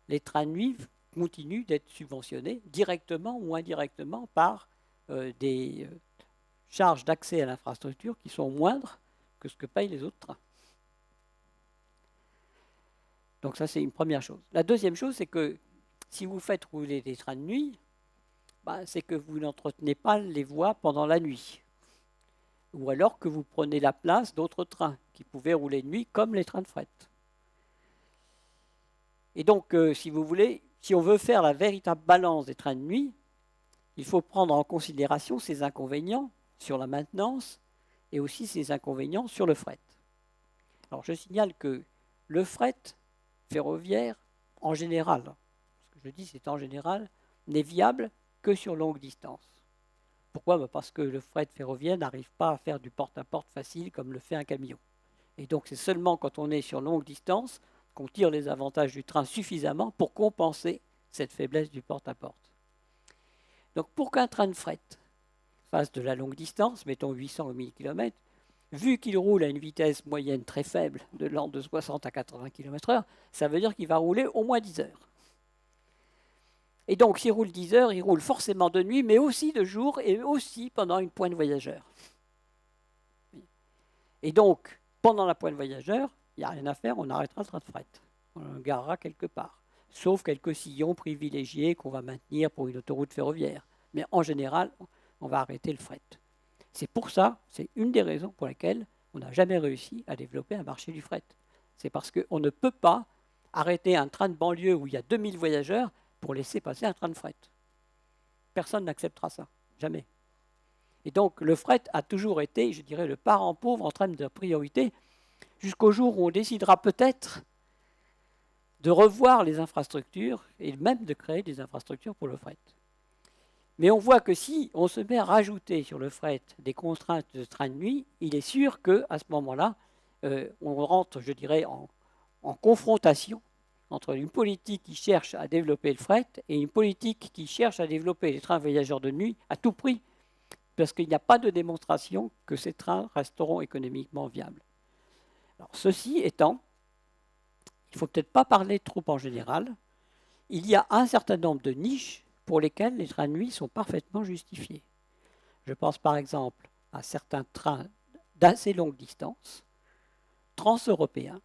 S2: les trains de nuit continuent d'être subventionnés directement ou indirectement par des charges d'accès à l'infrastructure qui sont moindres que ce que payent les autres trains. Donc ça, c'est une première chose. La deuxième chose, c'est que si vous faites rouler des trains de nuit, c'est que vous n'entretenez pas les voies pendant la nuit. Ou alors que vous prenez la place d'autres trains qui pouvaient rouler de nuit, comme les trains de fret. Et donc, si vous voulez, si on veut faire la véritable balance des trains de nuit, il faut prendre en considération ces inconvénients sur la maintenance et aussi ces inconvénients sur le fret. Alors, je signale que le fret ferroviaire, en général, ce que je dis c'est en général, n'est viable que sur longue distance. Pourquoi? Parce que le fret ferroviaire n'arrive pas à faire du porte-à-porte facile comme le fait un camion. Et donc c'est seulement quand on est sur longue distance qu'on tire les avantages du train suffisamment pour compenser cette faiblesse du porte-à-porte. Donc pour qu'un train de fret fasse de la longue distance, mettons 800 ou 1000 km, vu qu'il roule à une vitesse moyenne très faible, de l'ordre de 60 à 80 km/h, ça veut dire qu'il va rouler au moins 10 heures. Et donc, s'il roule 10 heures, il roule forcément de nuit, mais aussi de jour et aussi pendant une pointe voyageur. Et donc, Pendant la pointe voyageur, il n'y a rien à faire, on arrêtera le train de fret. On le garera quelque part. Sauf quelques sillons privilégiés qu'on va maintenir pour une autoroute ferroviaire. Mais en général, on va arrêter le fret. C'est pour ça, c'est une des raisons pour lesquelles on n'a jamais réussi à développer un marché du fret. C'est parce qu'on ne peut pas arrêter un train de banlieue où il y a 2000 voyageurs pour laisser passer un train de fret. Personne n'acceptera ça, jamais. Et donc le fret a toujours été, je dirais, le parent pauvre en termes de priorité, jusqu'au jour où on décidera peut-être de revoir les infrastructures et même de créer des infrastructures pour le fret. Mais on voit que si on se met à rajouter sur le fret des contraintes de train de nuit, il est sûr qu'à ce moment-là, on rentre, je dirais, en confrontation entre une politique qui cherche à développer le fret et une politique qui cherche à développer les trains voyageurs de nuit à tout prix, parce qu'il n'y a pas de démonstration que ces trains resteront économiquement viables. Alors, ceci étant, il ne faut peut-être pas parler trop en général. Il y a un certain nombre de niches pour lesquelles les trains de nuit sont parfaitement justifiés. Je pense par exemple à certains trains d'assez longue distance, transeuropéens,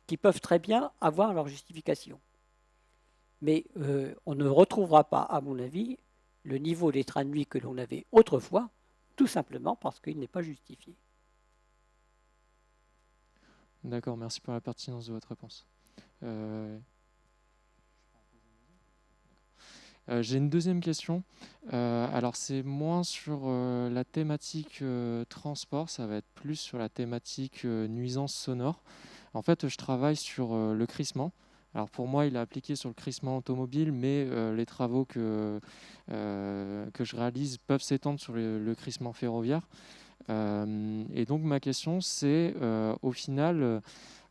S2: qui peuvent très bien avoir leur justification. Mais on ne retrouvera pas, à mon avis, le niveau des trains de nuit que l'on avait autrefois, tout simplement parce qu'il n'est pas justifié.
S7: D'accord, merci pour la pertinence de votre réponse. J'ai une deuxième question. Alors, c'est moins sur la thématique transport, ça va être plus sur la thématique nuisance sonore. En fait, je travaille sur le crissement. Alors, pour moi, il est appliqué sur le crissement automobile, mais les travaux que je réalise peuvent s'étendre sur le crissement ferroviaire. Et donc, ma question, c'est au final,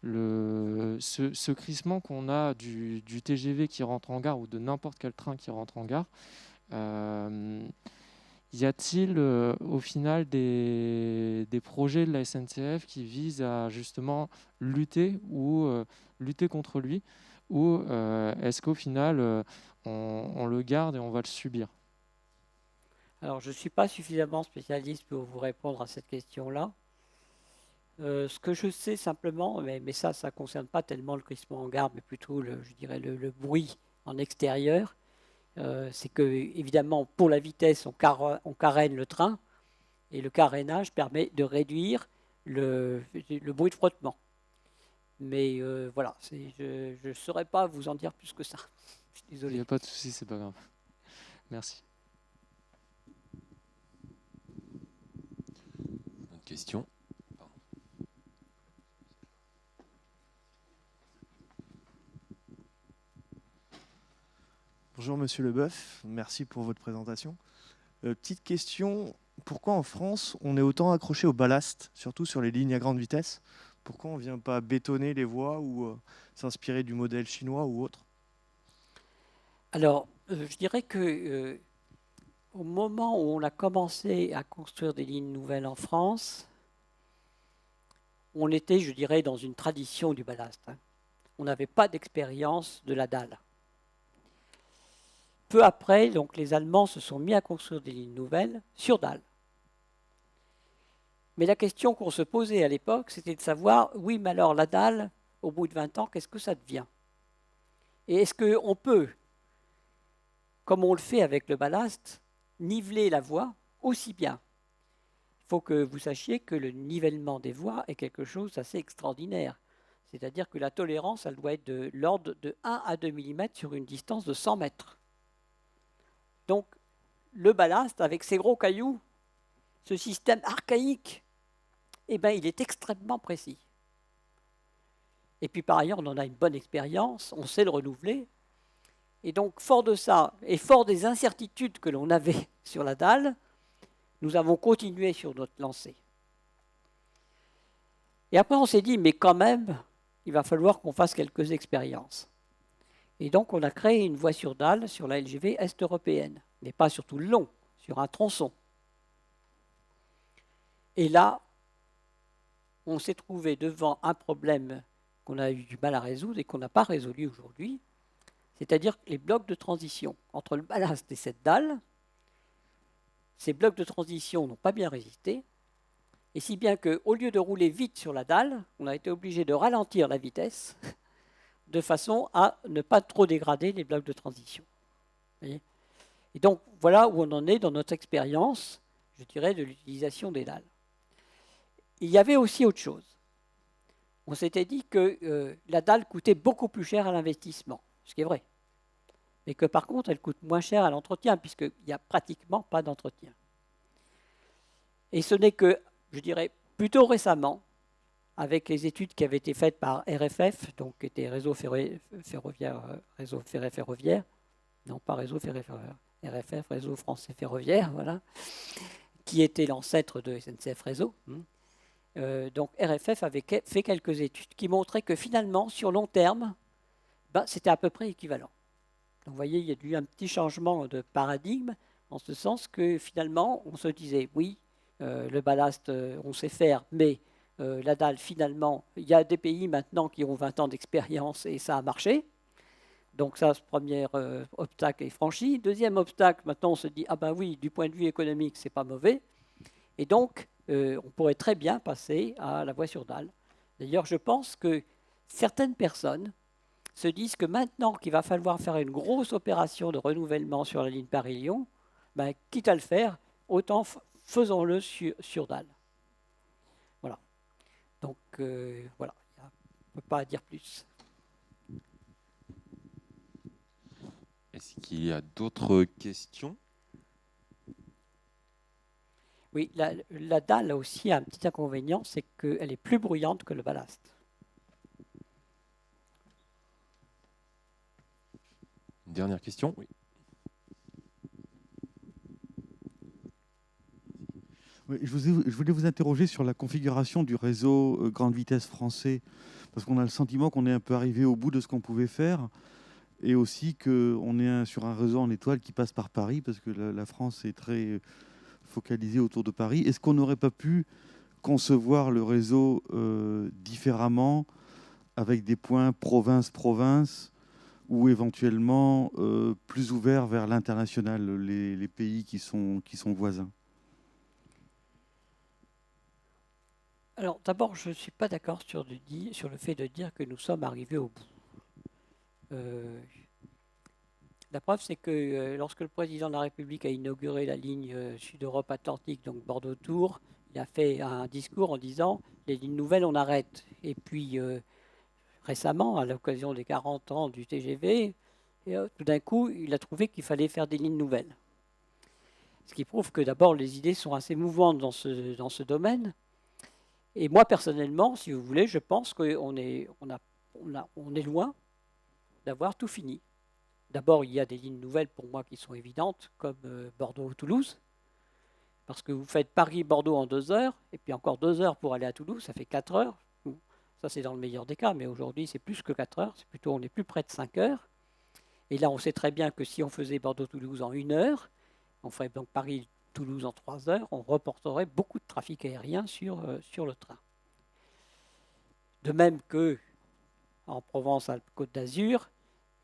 S7: ce crissement qu'on a du TGV qui rentre en gare ou de n'importe quel train qui rentre en gare, y a-t-il au final des projets de la SNCF qui visent à justement lutter contre lui, ou est-ce qu'au final on le garde et on va le subir?
S2: Alors, je ne suis pas suffisamment spécialiste pour vous répondre à cette question-là. Ce que je sais simplement, mais ça ne concerne pas tellement le crissement en gare, mais plutôt, je dirais, le bruit en extérieur, c'est que, évidemment, pour la vitesse, on carène le train, et le carénage permet de réduire le bruit de frottement. Mais voilà, je ne saurais pas vous en dire plus que ça. Je suis désolé.
S7: Il n'y a pas de souci, c'est pas grave. Merci.
S1: Une question.
S8: Bonjour Monsieur Leboeuf, merci pour votre présentation. Petite question, pourquoi en France on est autant accroché au ballast, surtout sur les lignes à grande vitesse? Pourquoi on ne vient pas bétonner les voies ou s'inspirer du modèle chinois ou autre?
S2: Alors, je dirais que au moment où on a commencé à construire des lignes nouvelles en France, on était, je dirais, dans une tradition du ballast. On n'avait pas d'expérience de la dalle. Peu après, donc, les Allemands se sont mis à construire des lignes nouvelles sur dalle. Mais la question qu'on se posait à l'époque, c'était de savoir, oui, mais alors la dalle, au bout de 20 ans, qu'est-ce que ça devient? Et est-ce qu'on peut, comme on le fait avec le ballast, niveler la voie aussi bien? Il faut que vous sachiez que le nivellement des voies est quelque chose d'assez extraordinaire. C'est-à-dire que la tolérance, elle doit être de l'ordre de 1 à 2 mm sur une distance de 100 mètres. Donc, le ballast, avec ses gros cailloux, ce système archaïque, eh ben, il est extrêmement précis. Et puis, par ailleurs, on en a une bonne expérience, on sait le renouveler. Et donc, fort de ça, et fort des incertitudes que l'on avait sur la dalle, nous avons continué sur notre lancée. Et après, on s'est dit, mais quand même, il va falloir qu'on fasse quelques expériences. Et donc, on a créé une voie sur dalle sur la LGV Est-Européenne, mais pas sur tout le long, sur un tronçon. Et là, on s'est trouvé devant un problème qu'on a eu du mal à résoudre et qu'on n'a pas résolu aujourd'hui, c'est-à-dire les blocs de transition entre le ballast et cette dalle. Ces blocs de transition n'ont pas bien résisté, Et si bien qu'au lieu de rouler vite sur la dalle, on a été obligé de ralentir la vitesse de façon à ne pas trop dégrader les blocs de transition. Vous voyez ? Et donc, voilà où on en est dans notre expérience, je dirais, de l'utilisation des dalles. Il y avait aussi autre chose. On s'était dit que la dalle coûtait beaucoup plus cher à l'investissement, ce qui est vrai. Mais que par contre, elle coûte moins cher à l'entretien, puisqu'il n'y a pratiquement pas d'entretien. Et ce n'est que, je dirais, plutôt récemment, avec les études qui avaient été faites par RFF, donc qui était réseau ferroviaire, réseau ferroviaire, non pas réseau ferroviaire, RFF, réseau français ferroviaire, voilà, qui était l'ancêtre de SNCF Réseau. Donc RFF avait fait quelques études qui montraient que finalement, sur long terme, c'était à peu près équivalent. Donc vous voyez, il y a eu un petit changement de paradigme, en ce sens que finalement, on se disait, oui, le ballast, on sait faire, mais la dalle, finalement, il y a des pays maintenant qui ont 20 ans d'expérience et ça a marché. Donc ça, ce premier obstacle est franchi. Deuxième obstacle, maintenant on se dit, ah ben oui, du point de vue économique, c'est pas mauvais. Et donc, on pourrait très bien passer à la voie sur dalle. D'ailleurs, je pense que certaines personnes se disent que maintenant qu'il va falloir faire une grosse opération de renouvellement sur la ligne Paris-Lyon, quitte à le faire, autant faisons-le sur dalle. Voilà. Donc, voilà, on ne peut pas dire plus.
S1: Est-ce qu'il y a d'autres questions ?
S2: Oui, la dalle a aussi un petit inconvénient, c'est qu'elle est plus bruyante que le ballast.
S1: Une dernière question ? Oui.
S9: Oui, je voulais vous interroger sur la configuration du réseau grande vitesse français, parce qu'on a le sentiment qu'on est un peu arrivé au bout de ce qu'on pouvait faire, et aussi qu'on est sur un réseau en étoile qui passe par Paris, parce que la France est très focalisée autour de Paris. Est-ce qu'on n'aurait pas pu concevoir le réseau différemment, avec des points province-province, ou éventuellement plus ouverts vers l'international, les pays qui sont voisins?
S2: Alors, d'abord, je ne suis pas d'accord sur le fait de dire que nous sommes arrivés au bout. La preuve, c'est que lorsque le président de la République a inauguré la ligne Sud-Europe-Atlantique, donc Bordeaux-Tours, il a fait un discours en disant « les lignes nouvelles, on arrête ». Et puis, récemment, à l'occasion des 40 ans du TGV, tout d'un coup, il a trouvé qu'il fallait faire des lignes nouvelles. Ce qui prouve que d'abord, les idées sont assez mouvantes dans ce domaine. Et moi, personnellement, si vous voulez, je pense qu'on est loin d'avoir tout fini. D'abord, il y a des lignes nouvelles pour moi qui sont évidentes, comme Bordeaux-Toulouse, parce que vous faites Paris-Bordeaux en 2 heures, et puis encore 2 heures pour aller à Toulouse, ça fait 4 heures. Ça, c'est dans le meilleur des cas, mais aujourd'hui, c'est plus que 4 heures, on est plus près de 5 heures. Et là, on sait très bien que si on faisait Bordeaux-Toulouse en 1 heure, on ferait donc Paris-Toulouse en 3 heures, on reporterait beaucoup de trafic aérien sur le train. De même que en Provence-Alpes-Côte d'Azur,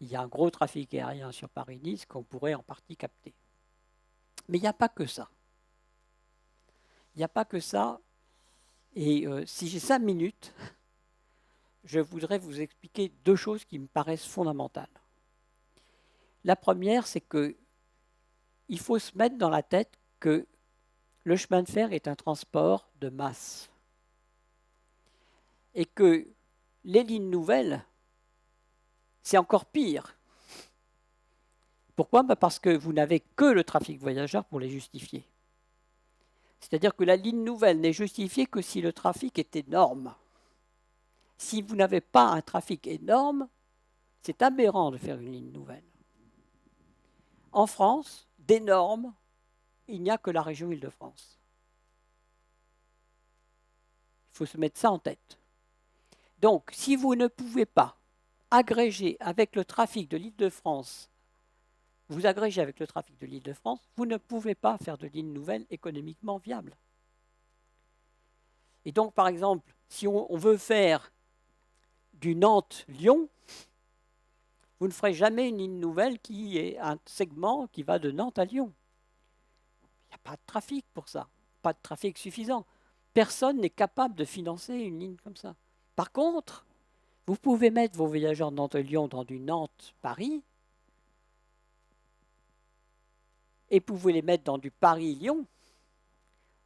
S2: il y a un gros trafic aérien sur Paris-Nice qu'on pourrait en partie capter. Mais il n'y a pas que ça. Il n'y a pas que ça. Et si j'ai 5 minutes, je voudrais vous expliquer 2 choses qui me paraissent fondamentales. La première, c'est qu'il faut se mettre dans la tête que le chemin de fer est un transport de masse. Et que les lignes nouvelles, c'est encore pire. Pourquoi ? Parce que vous n'avez que le trafic voyageur pour les justifier. C'est-à-dire que la ligne nouvelle n'est justifiée que si le trafic est énorme. Si vous n'avez pas un trafic énorme, c'est aberrant de faire une ligne nouvelle. En France, d'énormes, il n'y a que la région Île-de-France. Il faut se mettre ça en tête. Donc, si vous ne pouvez pas agréger avec le trafic de l'Île-de-France, vous agrégez avec le trafic de l'Île-de-France, vous ne pouvez pas faire de ligne nouvelle économiquement viable. Et donc, par exemple, si on veut faire du Nantes-Lyon, vous ne ferez jamais une ligne nouvelle qui est un segment qui va de Nantes à Lyon. Il n'y a pas de trafic pour ça, pas de trafic suffisant. Personne n'est capable de financer une ligne comme ça. Par contre, vous pouvez mettre vos voyageurs Nantes-Lyon dans du Nantes-Paris et vous pouvez les mettre dans du Paris-Lyon.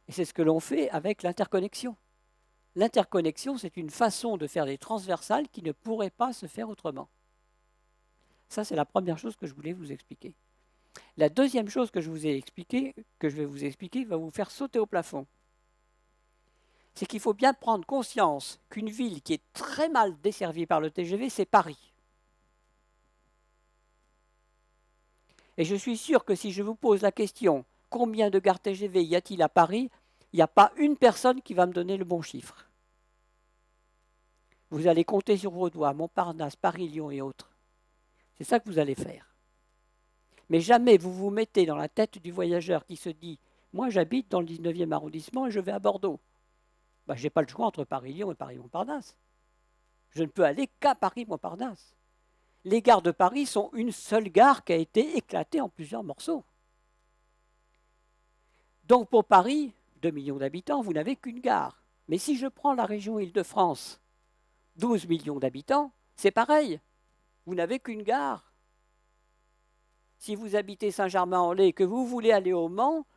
S2: Et c'est ce que l'on fait avec l'interconnexion. L'interconnexion, c'est une façon de faire des transversales qui ne pourraient pas se faire autrement. Ça, c'est la première chose que je voulais vous expliquer. La deuxième chose que je vous ai expliqué, que je vais vous expliquer, va vous faire sauter au plafond. C'est qu'il faut bien prendre conscience qu'une ville qui est très mal desservie par le TGV, c'est Paris. Et je suis sûr que si je vous pose la question, combien de gares TGV y a-t-il à Paris, il n'y a pas une personne qui va me donner le bon chiffre. Vous allez compter sur vos doigts, Montparnasse, Paris, Lyon et autres. C'est ça que vous allez faire. Mais jamais vous vous mettez dans la tête du voyageur qui se dit « Moi, j'habite dans le 19e arrondissement et je vais à Bordeaux. Ben, je n'ai pas le choix entre Paris-Lyon et Paris-Montparnasse. Je ne peux aller qu'à Paris-Montparnasse. Les gares de Paris sont une seule gare qui a été éclatée en plusieurs morceaux. Donc pour Paris, 2 millions d'habitants, vous n'avez qu'une gare. Mais si je prends la région Île-de-France, 12 millions d'habitants, c'est pareil. Vous n'avez qu'une gare. Si vous habitez Saint-Germain-en-Laye et que vous voulez aller au Mans,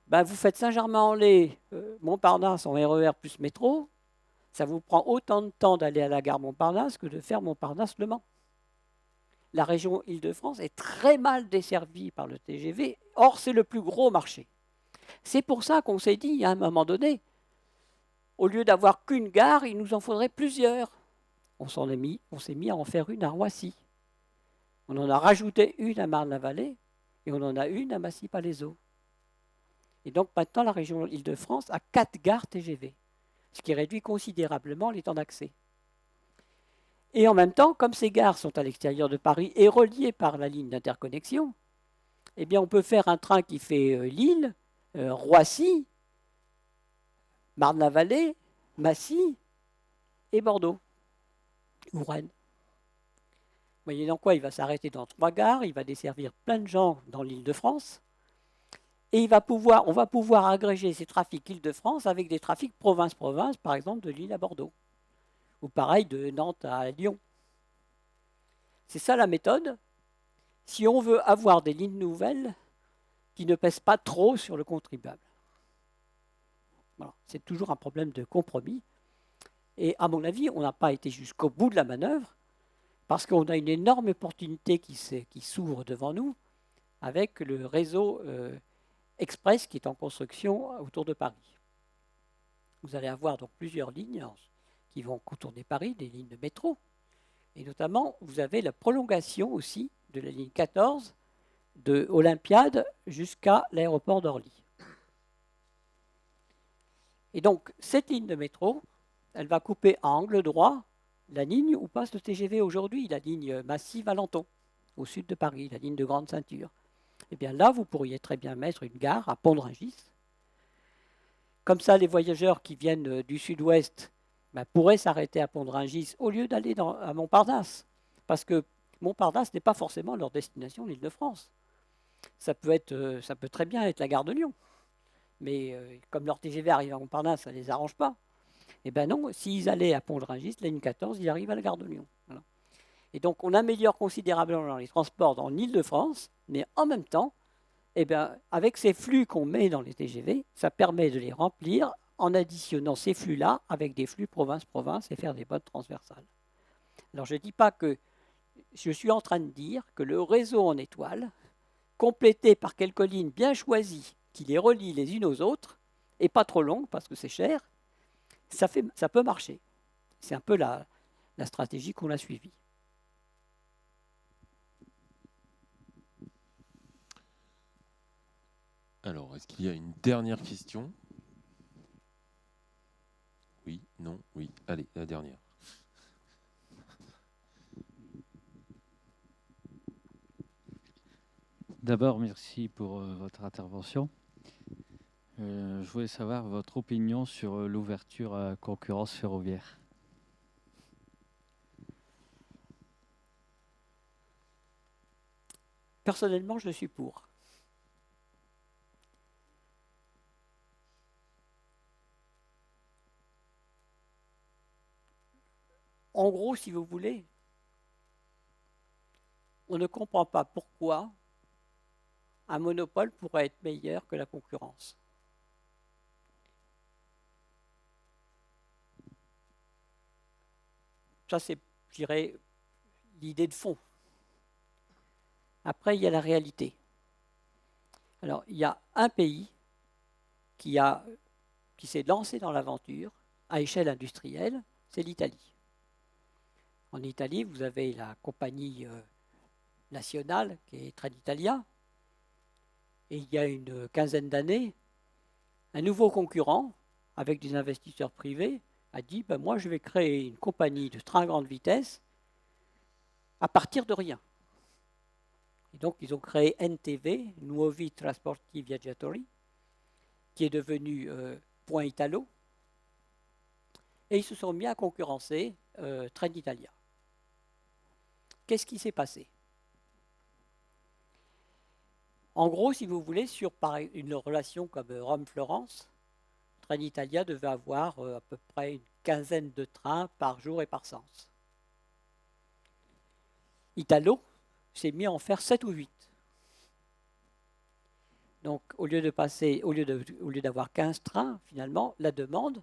S2: ben vous faites Saint-Germain-en-Laye, Montparnasse en RER plus métro. Ça vous prend autant de temps d'aller à la gare Montparnasse que de faire Montparnasse-Le Mans. La région Île-de-France est très mal desservie par le TGV. Or, c'est le plus gros marché. C'est pour ça qu'on s'est dit, à un moment donné, au lieu d'avoir qu'une gare, il nous en faudrait plusieurs. On s'est mis à en faire une à Roissy. On en a rajouté une à Marne-la-Vallée et on en a une à Massy-Palaiseau. Et donc maintenant, la région Île-de-France a 4 gares TGV, ce qui réduit considérablement les temps d'accès. Et en même temps, comme ces gares sont à l'extérieur de Paris et reliées par la ligne d'interconnexion, eh bien on peut faire un train qui fait Lille, Roissy, Marne-la-Vallée, Massy et Bordeaux ou Rennes. Moyennant quoi, il va s'arrêter dans 3 gares, il va desservir plein de gens dans l'Île-de-France et on va pouvoir agréger ces trafics Île-de-France avec des trafics province-province, par exemple de Lille à Bordeaux ou pareil de Nantes à Lyon. C'est ça la méthode. Si on veut avoir des lignes nouvelles qui ne pèsent pas trop sur le contribuable. Voilà. C'est toujours un problème de compromis. Et à mon avis, on n'a pas été jusqu'au bout de la manœuvre parce qu'on a une énorme opportunité qui s'ouvre devant nous avec le réseau express qui est en construction autour de Paris. Vous allez avoir donc plusieurs lignes qui vont contourner Paris, des lignes de métro. Et notamment, vous avez la prolongation aussi de la ligne 14 de Olympiade jusqu'à l'aéroport d'Orly. Et donc, cette ligne de métro, elle va couper à angle droit la ligne où passe le TGV aujourd'hui, la ligne Massy-Valenton, au sud de Paris, la ligne de grande ceinture. Et bien là, vous pourriez très bien mettre une gare à Pont-de-Rungis. Comme ça, les voyageurs qui viennent du sud-ouest pourraient s'arrêter à Pont-de-Rungis au lieu d'aller à Montparnasse. Parce que Montparnasse n'est pas forcément leur destination, l'Île-de-France. Ça peut très bien être la gare de Lyon. Mais comme leur TGV arrive à Montparnasse, ça ne les arrange pas. Eh bien non, s'ils allaient à Pont-de-Rungis, la ligne 14, ils arrivent à la gare de Lyon. Voilà. Et donc on améliore considérablement les transports dans l'Île-de-France, mais en même temps, eh bien, avec ces flux qu'on met dans les TGV, ça permet de les remplir en additionnant ces flux-là avec des flux province-province et faire des bonnes transversales. Alors je ne dis pas que je suis en train de dire que le réseau en étoile, complété par quelques lignes bien choisies qui les relient les unes aux autres, et pas trop longues parce que c'est cher, ça peut marcher. C'est un peu la stratégie qu'on a suivie.
S1: Alors, est-ce qu'il y a une dernière question? Oui, non, oui. Allez, la dernière.
S10: D'abord, merci pour votre intervention. Je voulais savoir votre opinion sur l'ouverture à concurrence ferroviaire.
S2: Personnellement, je suis pour. En gros, si vous voulez, on ne comprend pas pourquoi un monopole pourrait être meilleur que la concurrence. Ça, c'est, je dirais, l'idée de fond. Après, il y a la réalité. Alors, il y a un pays qui s'est lancé dans l'aventure à échelle industrielle, c'est l'Italie. En Italie, vous avez la compagnie nationale qui est Trenitalia. Et il y a une quinzaine d'années, un nouveau concurrent, avec des investisseurs privés, a dit ben, moi, je vais créer une compagnie de train à grande vitesse à partir de rien. Et donc, ils ont créé NTV, Nuovi Trasporti Viaggiatori, qui est devenu Point Italo, et ils se sont mis à concurrencer Trenitalia. Qu'est-ce qui s'est passé? En gros, si vous voulez, sur une relation comme Rome-Florence, Trenitalia devait avoir à peu près une quinzaine de trains par jour et par sens. Italo s'est mis à en faire 7 ou 8. Donc, au lieu d'avoir 15 trains, finalement, la demande,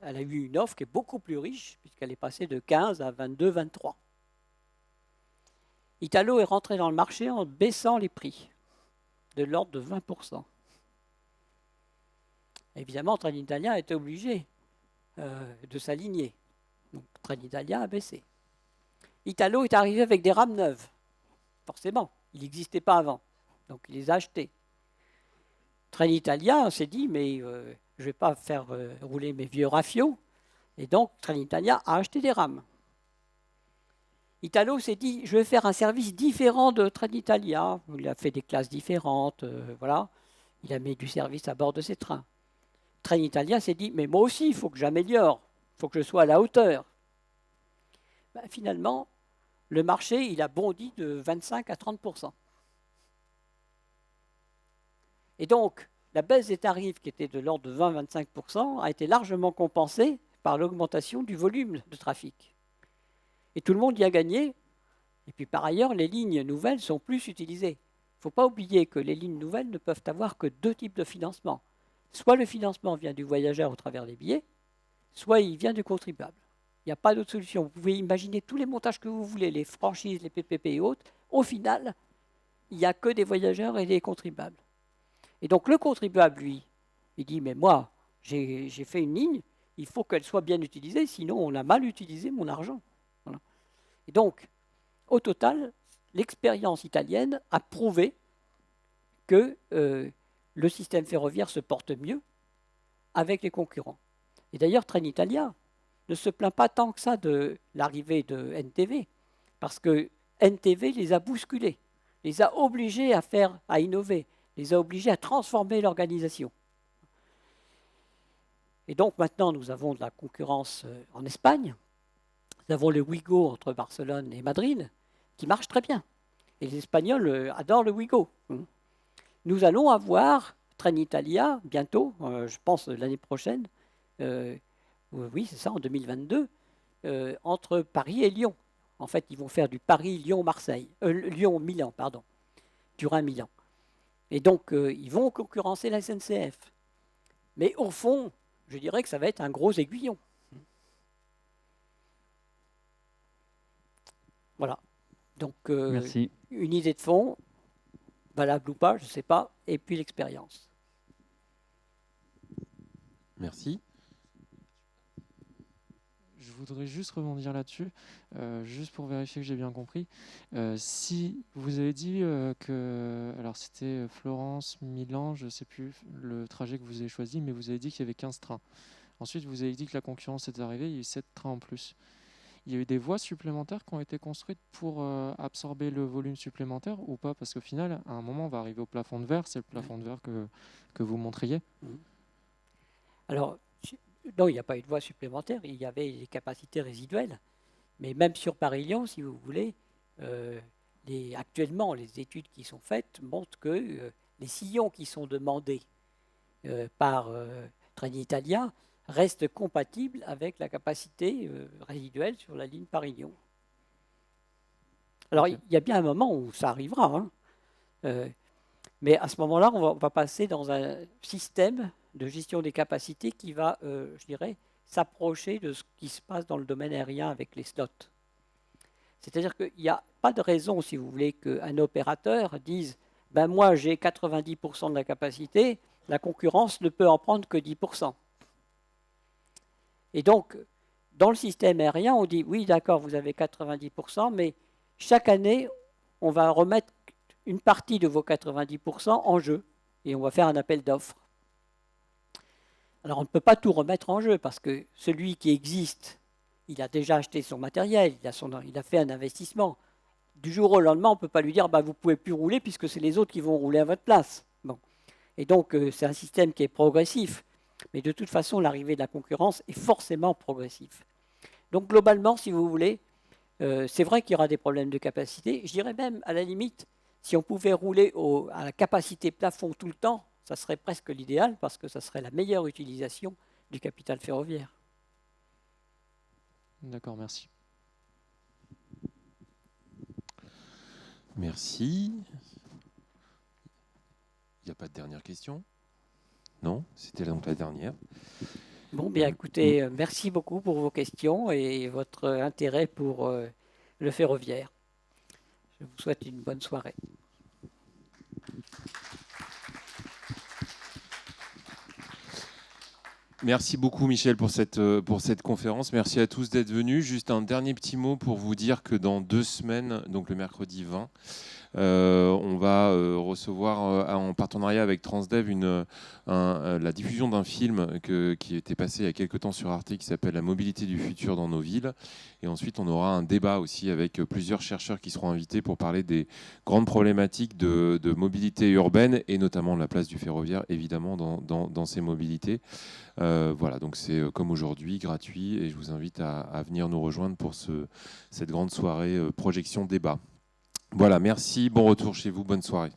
S2: elle a eu une offre qui est beaucoup plus riche, puisqu'elle est passée de 15 à 22, 23. Italo est rentré dans le marché en baissant les prix de l'ordre de 20%. Évidemment, Trenitalia était obligé de s'aligner. Donc, Trenitalia a baissé. Italo est arrivé avec des rames neuves. Forcément, il n'existait pas avant. Donc, il les a achetées. Trenitalia s'est dit, mais je ne vais pas faire rouler mes vieux rafios. Et donc, Trenitalia a acheté des rames. Italo s'est dit, je vais faire un service différent de Trenitalia. Il a fait des classes différentes, voilà. Il a mis du service à bord de ses trains. Trenitalia s'est dit, mais moi aussi, il faut que j'améliore, il faut que je sois à la hauteur. Ben, finalement, le marché, il a bondi de 25 à 30%. Et donc, la baisse des tarifs, qui était de l'ordre de 20-25%, a été largement compensée par l'augmentation du volume de trafic. Et tout le monde y a gagné. Et puis par ailleurs, les lignes nouvelles sont plus utilisées. Il ne faut pas oublier que les lignes nouvelles ne peuvent avoir que 2 types de financement. Soit le financement vient du voyageur au travers des billets, soit il vient du contribuable. Il n'y a pas d'autre solution. Vous pouvez imaginer tous les montages que vous voulez, les franchises, les PPP et autres. Au final, il n'y a que des voyageurs et des contribuables. Et donc le contribuable, lui, il dit, mais moi, j'ai fait une ligne, il faut qu'elle soit bien utilisée, sinon on a mal utilisé mon argent. Voilà. Et donc, au total, l'expérience italienne a prouvé que le système ferroviaire se porte mieux avec les concurrents. Et d'ailleurs, Trenitalia ne se plaint pas tant que ça de l'arrivée de NTV, parce que NTV les a bousculés, les a obligés à innover, les a obligés à transformer l'organisation. Et donc maintenant, nous avons de la concurrence en Espagne. Nous avons le Ouigo entre Barcelone et Madrid, qui marche très bien. Et les Espagnols adorent le Ouigo. Nous allons avoir Trenitalia bientôt, je pense l'année prochaine, oui c'est ça, en 2022, entre Paris et Lyon. En fait, ils vont faire du Paris-Lyon-Marseille, Lyon-Milan, pardon, Turin-Milan. Et donc, ils vont concurrencer la SNCF. Mais au fond, je dirais que ça va être un gros aiguillon. Voilà. Donc,
S10: Merci.
S2: Une idée de fond, valable ou pas, je ne sais pas, et puis l'expérience.
S1: Merci.
S7: Je voudrais juste rebondir là-dessus, juste pour vérifier que j'ai bien compris. Si vous avez dit que, alors c'était Florence, Milan, je ne sais plus le trajet que vous avez choisi, mais vous avez dit qu'il y avait 15 trains. Ensuite, vous avez dit que la concurrence est arrivée, il y a eu 7 trains en plus. Il y a eu des voies supplémentaires qui ont été construites pour absorber le volume supplémentaire ou pas? Parce qu'au final, à un moment, on va arriver au plafond de verre. C'est le plafond de verre que vous montriez.
S2: Alors, non, il n'y a pas eu de voie supplémentaire. Il y avait les capacités résiduelles. Mais même sur Paris-Lyon, si vous voulez, actuellement, les études qui sont faites montrent que les sillons qui sont demandés par Trenitalia reste compatible avec la capacité résiduelle sur la ligne Paris-Lyon. Alors, il y a bien un moment où ça arrivera, hein. Mais à ce moment-là, on va passer dans un système de gestion des capacités qui va, je dirais, s'approcher de ce qui se passe dans le domaine aérien avec les slots. C'est-à-dire qu'il n'y a pas de raison, si vous voulez, qu'un opérateur dise « ben moi, j'ai 90% de la capacité, la concurrence ne peut en prendre que 10%. » Et donc, dans le système aérien, on dit « oui, d'accord, vous avez 90%, mais chaque année, on va remettre une partie de vos 90% en jeu et on va faire un appel d'offres. » Alors, on ne peut pas tout remettre en jeu parce que celui qui existe, il a déjà acheté son matériel, il a fait un investissement. Du jour au lendemain, on ne peut pas lui dire bah, « vous ne pouvez plus rouler puisque c'est les autres qui vont rouler à votre place. » Bon. Et donc, c'est un système qui est progressif. Mais de toute façon, l'arrivée de la concurrence est forcément progressive. Donc, globalement, si vous voulez, c'est vrai qu'il y aura des problèmes de capacité. Je dirais même, à la limite, si on pouvait rouler à la capacité plafond tout le temps, ça serait presque l'idéal parce que ça serait la meilleure utilisation du capital ferroviaire.
S7: D'accord, merci.
S1: Merci. Il n'y a pas de dernière question? Non, c'était donc la dernière.
S2: Bon, bien écoutez, merci beaucoup pour vos questions et votre intérêt pour le ferroviaire. Je vous souhaite une bonne soirée.
S1: Merci beaucoup Michel pour cette conférence. Merci à tous d'être venus. Juste un dernier petit mot pour vous dire que dans 2 semaines, donc le mercredi 20, on va recevoir en partenariat avec Transdev la diffusion d'un film qui était passé il y a quelques temps sur Arte qui s'appelle La mobilité du futur dans nos villes. Et ensuite, on aura un débat aussi avec plusieurs chercheurs qui seront invités pour parler des grandes problématiques de mobilité urbaine et notamment la place du ferroviaire, évidemment, dans ces mobilités. Voilà, donc c'est comme aujourd'hui, gratuit, et je vous invite à venir nous rejoindre pour cette grande soirée projection débat. Voilà, merci, bon retour chez vous, bonne soirée.